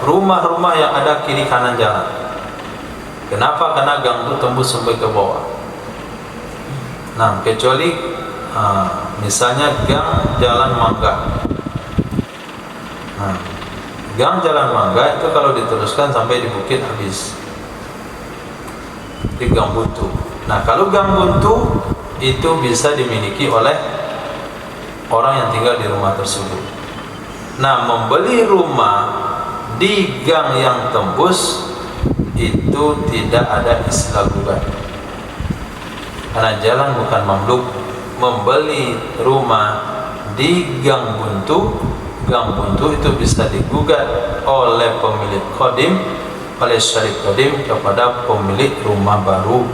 rumah-rumah yang ada kiri kanan jalan. Kenapa? Karena gang itu tembus sampai ke bawah. Nah, kecuali misalnya gang Jalan Mangga. Nah, gang Jalan Mangga itu kalau diteruskan sampai di bukit habis di gang buntu. Nah, kalau gang buntu itu bisa dimiliki oleh orang yang tinggal di rumah tersebut. Nah, membeli rumah di gang yang tembus itu tidak ada istilah gugat, karena jalan bukan mamluk. Membeli rumah di gang buntu gang buntu itu bisa digugat oleh pemilik qadim, oleh syarik qadim kepada pemilik rumah baru.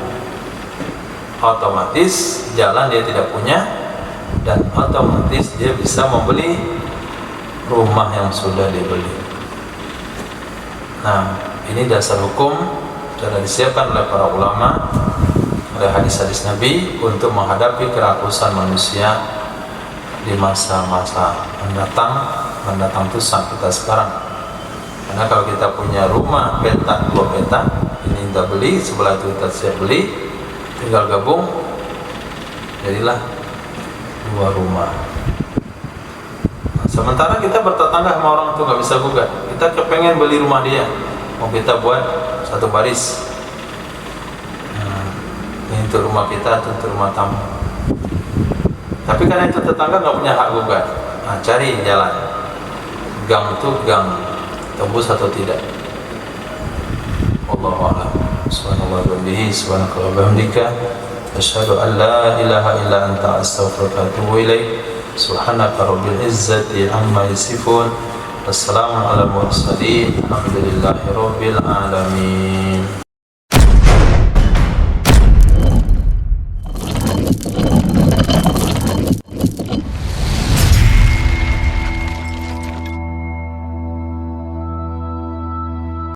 Otomatis jalan dia tidak punya, dan otomatis dia bisa membeli rumah yang sudah dibeli. Nah, ini dasar hukum telah disiapkan oleh para ulama, oleh hadis-hadis Nabi untuk menghadapi kerakusan manusia di masa-masa mendatang itu saat kita sekarang. Karena kalau kita punya rumah petak, 2 petak, ini kita beli, sebelah itu kita siap beli, tinggal gabung, jadilah 2 rumah. Nah, sementara kita bertetangga sama orang itu nggak bisa gugat. Kita kepengen beli rumah dia, mau kita buat satu baris. Ini untuk rumah kita, itu untuk rumah tamu. Tapi karena itu tetangga nggak punya hak gugat. Nah, cari jalan. Gang itu gang tembus atau tidak. Wallahu a'lam. Subhanallah wa bihamdihi, subhanaka wa bihamdika, asyhadu an la ilaha illa anta, astaghfiruka wa atubu ilaik. Subhanaka rabbil izzati amma yasifun. Wassalamu ala mursalin. Alhamdulillahi rabbil alamin.